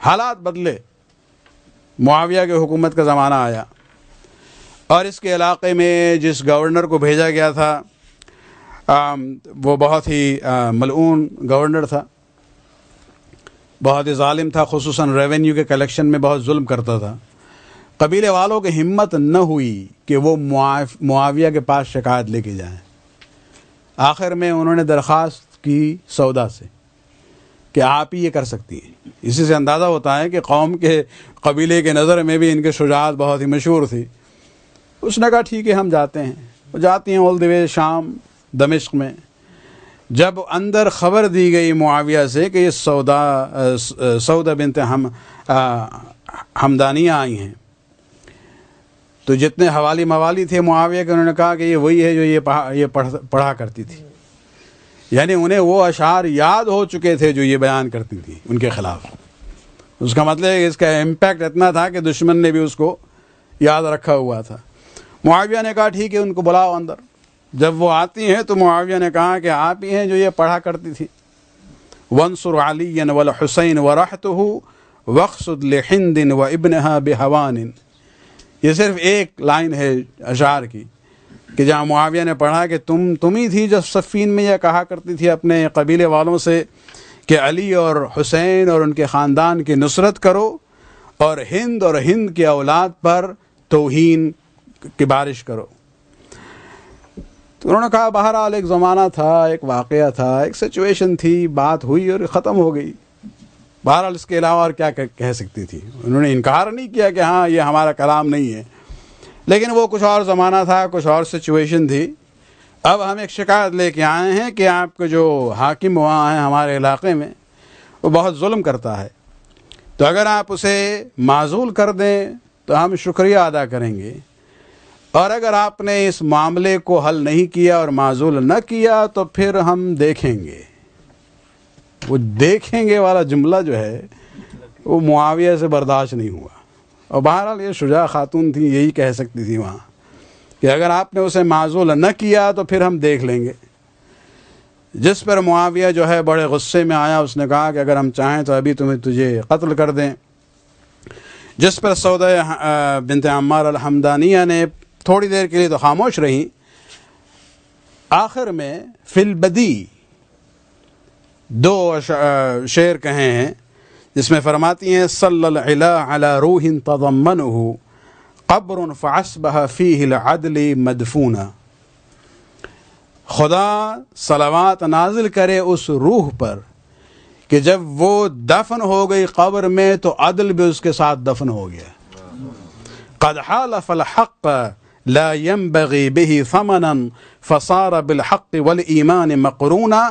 حالات بدلے، معاویہ کی حکومت کا زمانہ آیا، اور اس کے علاقے میں جس گورنر کو بھیجا گیا تھا وہ بہت ہی ملعون گورنر تھا، بہت ہی ظالم تھا، خصوصاً ریونیو کے کلیکشن میں بہت ظلم کرتا تھا۔ قبیلے والوں کی ہمت نہ ہوئی کہ وہ معاویہ کے پاس شکایت لے کے جائیں۔ آخر میں انہوں نے درخواست کی سودا سے کہ آپ ہی یہ کر سکتی ہیں۔ اسی سے اندازہ ہوتا ہے کہ قوم کے قبیلے کے نظر میں بھی ان کے شجاعت بہت ہی مشہور تھی۔ اس نے کہا ٹھیک ہے ہم جاتے ہیں۔ وہ جاتی ہیں آل دی وے شام دمشق میں، جب اندر خبر دی گئی معاویہ سے کہ یہ سودا بنت حمدانیہ آئی ہیں، تو جتنے حوالی موالی تھے معاویہ کے، انہوں نے کہا کہ یہ وہی ہے جو یہ پڑھا کرتی تھی. یعنی انہیں وہ اشعار یاد ہو چکے تھے جو یہ بیان کرتی تھی ان کے خلاف. اس کا مطلب ہے کہ اس کا امپیکٹ اتنا تھا کہ دشمن نے بھی اس کو یاد رکھا ہوا تھا. معاویہ نے کہا ٹھیک ہے ان کو بلاؤ اندر. جب وہ آتی ہیں تو معاویہ نے کہا کہ آپ ہی ہیں جو یہ پڑھا کرتی تھی، وانصر علی والحسین ورحتہ واقصد لہند وابنہا بہوان. یہ صرف ایک لائن ہے اشعار کی کہ جہاں معاویہ نے پڑھا کہ تم ہی تھی جو صفین میں یہ کہا کرتی تھی اپنے قبیلے والوں سے کہ علی اور حسین اور ان کے خاندان کی نصرت کرو اور ہند کی اولاد پر توہین کی بارش کرو. تو انہوں نے کہا بہرحال ایک زمانہ تھا، ایک واقعہ تھا، ایک سچویشن تھی، بات ہوئی اور ختم ہو گئی. بہرحال اس کے علاوہ اور کیا کہہ سکتی تھی. انہوں نے انکار نہیں کیا کہ ہاں یہ ہمارا کلام نہیں ہے، لیکن وہ کچھ اور زمانہ تھا، کچھ اور سچویشن تھی. اب ہم ایک شکایت لے کے آئے ہیں کہ آپ کے جو حاکم وہاں ہیں ہمارے علاقے میں وہ بہت ظلم کرتا ہے، تو اگر آپ اسے معزول کر دیں تو ہم شکریہ ادا کریں گے، اور اگر آپ نے اس معاملے کو حل نہیں کیا اور معزول نہ کیا تو پھر ہم دیکھیں گے. وہ دیکھیں گے والا جملہ جو ہے وہ معاویہ سے برداشت نہیں ہوا. اور بہرحال یہ شجاع خاتون تھی، یہی کہہ سکتی تھی وہاں کہ اگر آپ نے اسے معزول نہ کیا تو پھر ہم دیکھ لیں گے. جس پر معاویہ جو ہے بڑے غصے میں آیا. اس نے کہا کہ اگر ہم چاہیں تو ابھی تجھے قتل کر دیں. جس پر سودا بنت عمار الحمدانیہ نے تھوڑی دیر کے لیے تو خاموش رہی. آخر میں فی البدی 2 شعر کہے ہیں جس میں فرماتی ہیں صلی العلا علی روح تضمنہ قبر فعصبہ فیہ العدل مدفونا. خدا صلوات نازل کرے اس روح پر کہ جب وہ دفن ہو گئی قبر میں تو عدل بھی اس کے ساتھ دفن ہو گیا. قد حالف الحق لا ينبغي به ثمنا فصار بالحق والایمان مقرونا.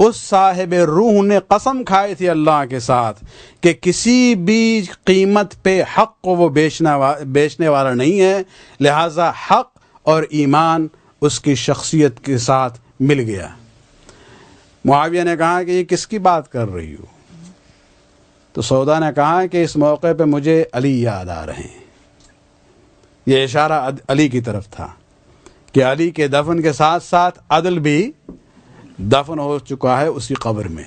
اس صاحب روح نے قسم کھائی تھی اللہ کے ساتھ کہ کسی بھی قیمت پہ حق کو وہ بیچنے والا نہیں ہے، لہذا حق اور ایمان اس کی شخصیت کے ساتھ مل گیا. معاویہ نے کہا کہ یہ کس کی بات کر رہی ہو؟ تو سودا نے کہا کہ اس موقع پہ مجھے علی یاد آ رہے ہیں. یہ اشارہ علی کی طرف تھا کہ علی کے دفن کے ساتھ ساتھ عدل بھی دفن ہو چکا ہے اسی قبر میں.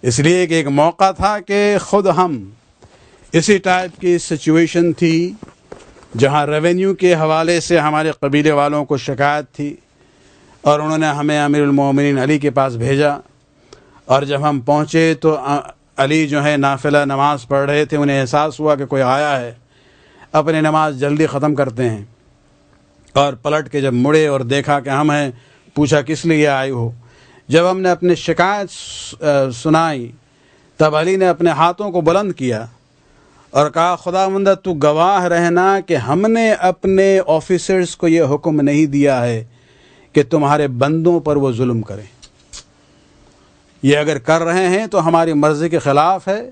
اس لیے کہ ایک موقع تھا کہ خود ہم اسی ٹائپ کی سچویشن تھی جہاں ریونیو کے حوالے سے ہمارے قبیلے والوں کو شکایت تھی اور انہوں نے ہمیں امیر المومنین علی کے پاس بھیجا. اور جب ہم پہنچے تو علی جو ہے نافلہ نماز پڑھ رہے تھے. انہیں احساس ہوا کہ کوئی آیا ہے، اپنی نماز جلدی ختم کرتے ہیں اور پلٹ کے جب مڑے اور دیکھا کہ ہم ہیں، پوچھا کس لیے آئے ہو. جب ہم نے اپنی شکایت سنائی تب علی نے اپنے ہاتھوں کو بلند کیا اور کہا خداوندہ تو گواہ رہنا کہ ہم نے اپنے آفیسرز کو یہ حکم نہیں دیا ہے کہ تمہارے بندوں پر وہ ظلم کریں. یہ اگر کر رہے ہیں تو ہماری مرضی کے خلاف ہے.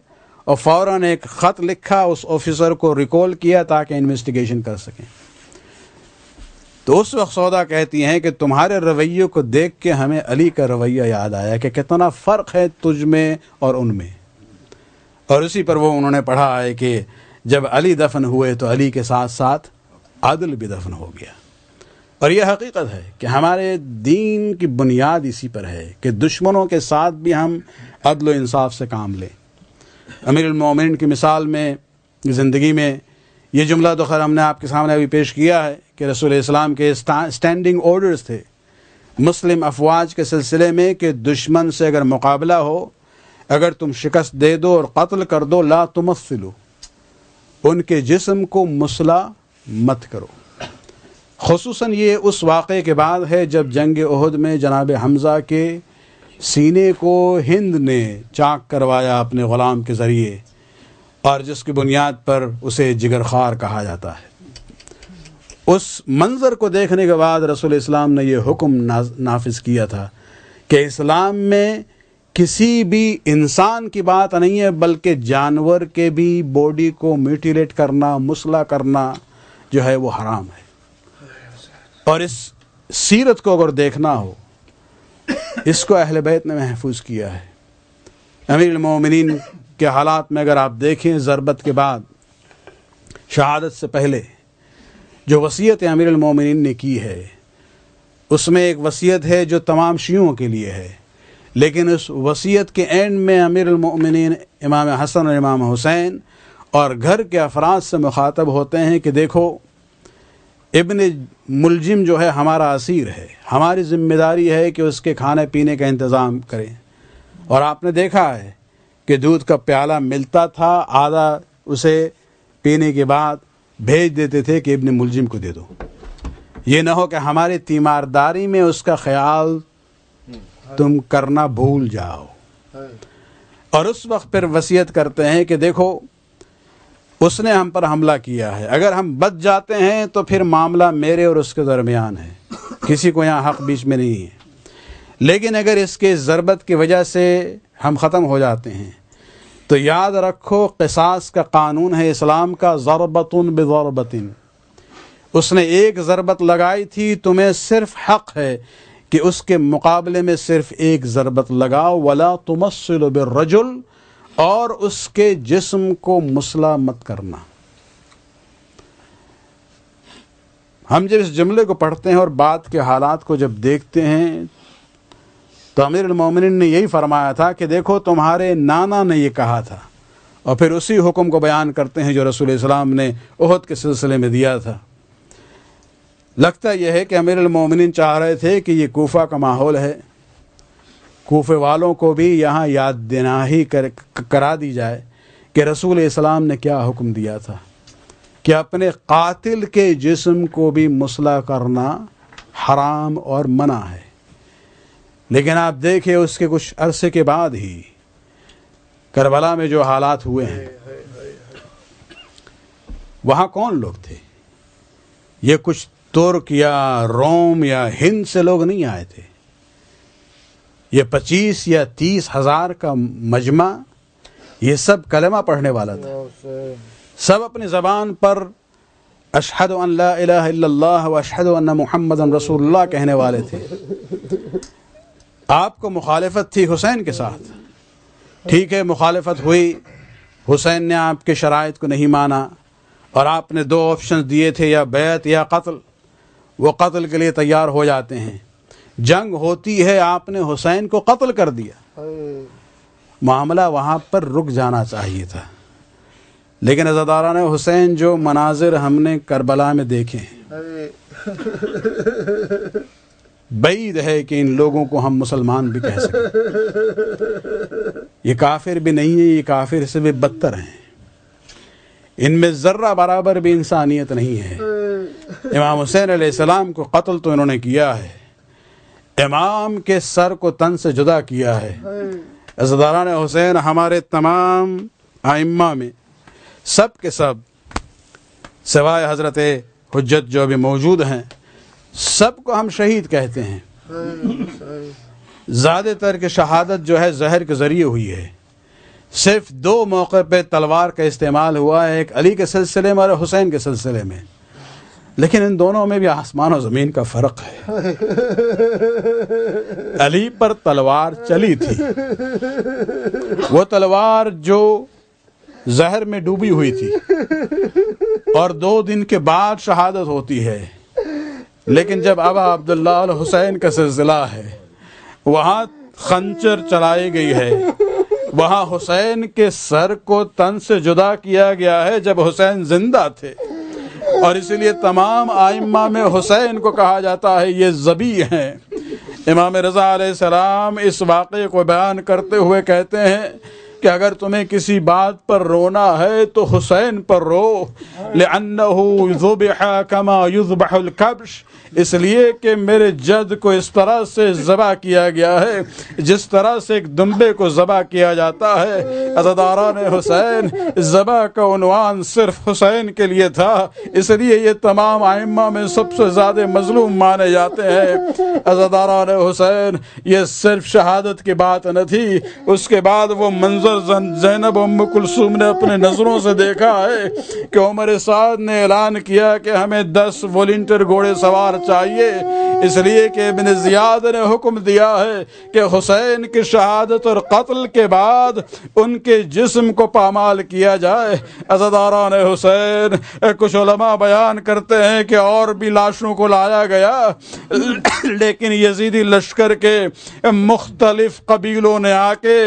اور فوراً ایک خط لکھا، اس آفیسر کو ریکال کیا تاکہ انویسٹیگیشن کر سکیں. تو اس وقت سودا کہتی ہیں کہ تمہارے رویے کو دیکھ کے ہمیں علی کا رویہ یاد آیا کہ کتنا فرق ہے تجھ میں اور ان میں. اور اسی پر وہ انہوں نے پڑھا ہے کہ جب علی دفن ہوئے تو علی کے ساتھ ساتھ عدل بھی دفن ہو گیا. اور یہ حقیقت ہے کہ ہمارے دین کی بنیاد اسی پر ہے کہ دشمنوں کے ساتھ بھی ہم عدل و انصاف سے کام لیں. امیر المومنین کی مثال میں زندگی میں یہ جملہ تو خیر ہم نے آپ کے سامنے ابھی پیش کیا ہے کہ رسول اسلام کے اسٹینڈنگ آرڈرز تھے مسلم افواج کے سلسلے میں کہ دشمن سے اگر مقابلہ ہو، اگر تم شکست دے دو اور قتل کر دو، لا تمثلو، ان کے جسم کو مسلح مت کرو. خصوصاً یہ اس واقعے کے بعد ہے جب جنگ احد میں جناب حمزہ کے سینے کو ہند نے چاک کروایا اپنے غلام کے ذریعے، اور جس کی بنیاد پر اسے جگر خوار کہا جاتا ہے. اس منظر کو دیکھنے کے بعد رسول اسلام نے یہ حکم نافذ کیا تھا کہ اسلام میں کسی بھی انسان کی بات نہیں ہے، بلکہ جانور کے بھی باڈی کو میوٹیلیٹ کرنا، مسلح کرنا جو ہے وہ حرام ہے۔ اور اس سیرت کو اگر دیکھنا ہو، اس کو اہل بیت نے محفوظ کیا ہے۔ امیر المومنین کے حالات میں اگر آپ دیکھیں، ضربت کے بعد، شہادت سے پہلے جو وصیت امیر المومنین نے کی ہے، اس میں ایک وصیت ہے جو تمام شیعوں کے لیے ہے، لیکن اس وصیت کے اینڈ میں امیر المومنین امام حسن اور امام حسین اور گھر کے افراد سے مخاطب ہوتے ہیں کہ دیکھو، ابن ملجم جو ہے ہمارا اسیر ہے، ہماری ذمہ داری ہے کہ اس کے کھانے پینے کا انتظام کریں۔ اور آپ نے دیکھا ہے کہ دودھ کا پیالہ ملتا تھا، آدھا اسے پینے کے بعد بھیج دیتے تھے کہ ابن ملجم کو دے دو، یہ نہ ہو کہ ہماری تیمارداری میں اس کا خیال تم کرنا بھول جاؤ۔ اور اس وقت پھر وصیت کرتے ہیں کہ دیکھو، اس نے ہم پر حملہ کیا ہے، اگر ہم بچ جاتے ہیں تو پھر معاملہ میرے اور اس کے درمیان ہے، کسی کو یہاں حق بیچ میں نہیں ہے، لیکن اگر اس کے ضربت کی وجہ سے ہم ختم ہو جاتے ہیں تو یاد رکھو، قصاص کا قانون ہے اسلام کا، ضربۃ بضربۃ، اس نے ایک ضربت لگائی تھی، تمہیں صرف حق ہے کہ اس کے مقابلے میں صرف ایک ضربت لگاؤ، ولا تمثل بالرجل، اور اس کے جسم کو مسلح مت کرنا۔ ہم جب اس جملے کو پڑھتے ہیں اور بعد کے حالات کو جب دیکھتے ہیں تو امیر المومنین نے یہی فرمایا تھا کہ دیکھو، تمہارے نانا نے یہ کہا تھا، اور پھر اسی حکم کو بیان کرتے ہیں جو رسول اسلام نے احد کے سلسلے میں دیا تھا۔ لگتا یہ ہے کہ امیر المومنین چاہ رہے تھے کہ یہ کوفہ کا ماحول ہے، کوفے والوں کو بھی یہاں یاد دہانی کرا دی جائے کہ رسول اسلام نے کیا حکم دیا تھا کہ اپنے قاتل کے جسم کو بھی مسلح کرنا حرام اور منع ہے۔ لیکن آپ دیکھیں، اس کے کچھ عرصے کے بعد ہی کربلا میں جو حالات ہوئے ہیں، وہاں کون لوگ تھے؟ یہ کچھ ترک یا روم یا ہند سے لوگ نہیں آئے تھے، یہ 25 یا 30 ہزار کا مجمع، یہ سب کلمہ پڑھنے والا تھا، سب اپنی زبان پر اشہد ان لا الہ الا اللہ و اشہد ان محمد رسول اللہ کہنے والے تھے۔ آپ کو مخالفت تھی حسین کے ساتھ، ٹھیک ہے، مخالفت ہوئی، حسین نے آپ کے شرائط کو نہیں مانا، اور آپ نے 2 آپشنز دیے تھے، یا بیعت یا قتل، وہ قتل کے لیے تیار ہو جاتے ہیں، جنگ ہوتی ہے، آپ نے حسین کو قتل کر دیا، معاملہ وہاں پر رک جانا چاہیے تھا۔ لیکن عزاداران حسین، جو مناظر ہم نے کربلا میں دیکھے ہیں، بعید ہے کہ ان لوگوں کو ہم مسلمان بھی کہہ سکیں۔ یہ کافر بھی نہیں ہے، یہ کافر سے بھی بدتر ہیں، ان میں ذرہ برابر بھی انسانیت نہیں ہے۔ امام حسین علیہ السلام کو قتل تو انہوں نے کیا ہے، امام کے سر کو تن سے جدا کیا ہے۔ عزاداران حسین، ہمارے تمام ائمہ میں سب کے سب سوائے حضرت حجت جو بھی موجود ہیں، سب کو ہم شہید کہتے ہیں۔ زیادہ تر کی شہادت جو ہے زہر کے ذریعے ہوئی ہے، صرف 2 موقع پہ تلوار کا استعمال ہوا ہے، ایک علی کے سلسلے میں اور حسین کے سلسلے میں، لیکن ان دونوں میں بھی آسمان و زمین کا فرق ہے۔ علی پر تلوار چلی تھی، وہ تلوار جو زہر میں ڈوبی ہوئی تھی، اور 2 دن کے بعد شہادت ہوتی ہے، لیکن جب ابا عبداللہ الحسین کا سلسلہ ہے، وہاں خنجر چلائی گئی ہے، وہاں حسین کے سر کو تن سے جدا کیا گیا ہے جب حسین زندہ تھے، اور اسی لیے تمام ائمہ میں حسین کو کہا جاتا ہے یہ ذبیح ہیں۔ امام رضا علیہ السلام اس واقعے کو بیان کرتے ہوئے کہتے ہیں کہ اگر تمہیں کسی بات پر رونا ہے تو حسین پر رو، لِأَنَّهُ ذُبِحَ كَمَا يُذْبَحُ الْكَبْشُ، اس لیے کہ میرے جد کو اس طرح سے ذبح کیا گیا ہے جس طرح سے ایک دمبے کو ذبح کیا جاتا ہے۔ عزاداران حسین، ذبح کا عنوان صرف حسین کے لیے تھا، اس لیے یہ تمام ائمہ میں سب سے زیادہ مظلوم مانے جاتے ہیں۔ عزاداران حسین، یہ صرف شہادت کی بات نہ تھی، اس کے بعد وہ منظر زینب ام کلثوم نے اپنے نظروں سے دیکھا ہے کہ عمر سعد نے اعلان کیا کہ ہمیں 10 والنٹیئر گھوڑے سوار چاہیے، اس لیے کہ ابن زیاد نے حکم دیا ہے کہ حسین کی شہادت اور قتل کے بعد ان کے جسم کو پامال کیا جائے۔ عزاداران حسین، کچھ علماء بیان کرتے ہیں کہ اور بھی لاشوں کو لایا گیا، لیکن یزیدی لشکر کے مختلف قبیلوں نے آ کے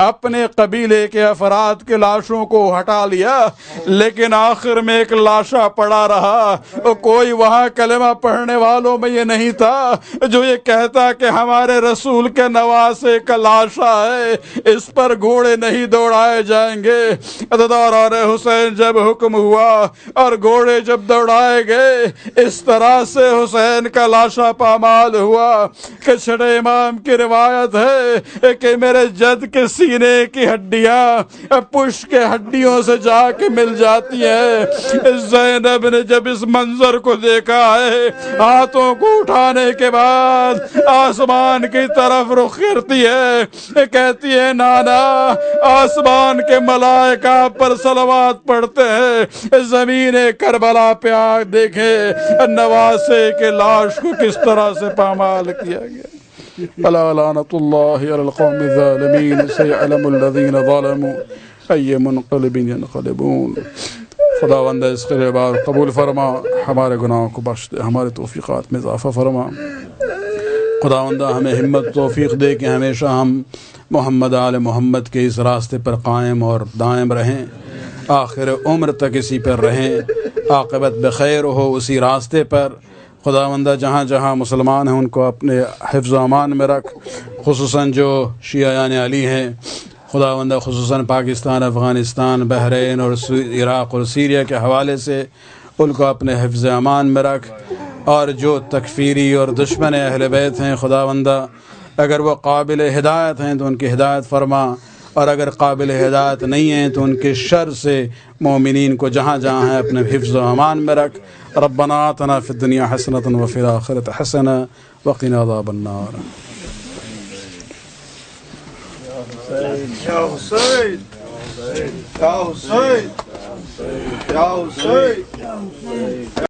اپنے قبیلے کے افراد کے لاشوں کو ہٹا لیا، لیکن آخر میں ایک لاشا پڑا رہا۔ کوئی وہاں کلمہ پڑھنے والوں میں یہ نہیں تھا جو یہ کہتا کہ ہمارے رسول کے نواسے کا لاشا ہے، اس پر گھوڑے نہیں دوڑائے جائیں گے۔ عزاداران حسین، جب حکم ہوا اور گھوڑے جب دوڑائے گئے، اس طرح سے حسین کا لاشا پامال ہوا کہ چھٹے امام کی روایت ہے کہ میرے جد کے سینے کی ہڈیاں پشت کے ہڈیوں سے جا کے مل جاتی ہیں۔ زینب نے جب اس منظر کو دیکھا ہے، ہاتھوں کو اٹھانے کے بعد آسمان کی طرف رخ کرتی ہے، کہتی ہے نانا، آسمان کے ملائکہ پر صلوات پڑھتے ہیں، زمین کربلا پہ آ دیکھے نواسے کے لاش کو کس طرح سے پامال کیا گیا۔ الا لعنۃ اللہ علی القوم الظالمین، سیعلم الذین ظلموا ای منقلب ینقلبون۔ خداوند اس کے بار قبول فرما، ہمارے گناہوں کو بخش دے، ہمارے توفیقات میں اضافہ فرما۔ خداوند ہمیں ہمت توفیق دے کہ ہمیشہ ہم محمد آل محمد کے اس راستے پر قائم اور دائم رہیں، آخر عمر تک اسی پر رہیں، عاقبت بخیر ہو اسی راستے پر۔ خداوندہ جہاں جہاں مسلمان ہیں ان کو اپنے حفظ و امان میں رکھ، خصوصاً جو شیعیان علی ہیں خداوندہ، خصوصاً پاکستان، افغانستان، بحرین اور عراق اور سیریا کے حوالے سے ان کو اپنے حفظ امان میں رکھ، اور جو تکفیری اور دشمن اہل بیت ہیں خداوندہ، اگر وہ قابل ہدایت ہیں تو ان کی ہدایت فرما، اور اگر قابل ہدایت نہیں ہیں تو ان کے شر سے مومنین کو جہاں جہاں ہیں اپنے حفظ و امان میں رکھ۔ ربنا آتنا فی الدنیا حسنۃ وفی الآخرۃ حسنہ وقنا عذاب النار۔ یا حسین، یا حسین، یا حسین۔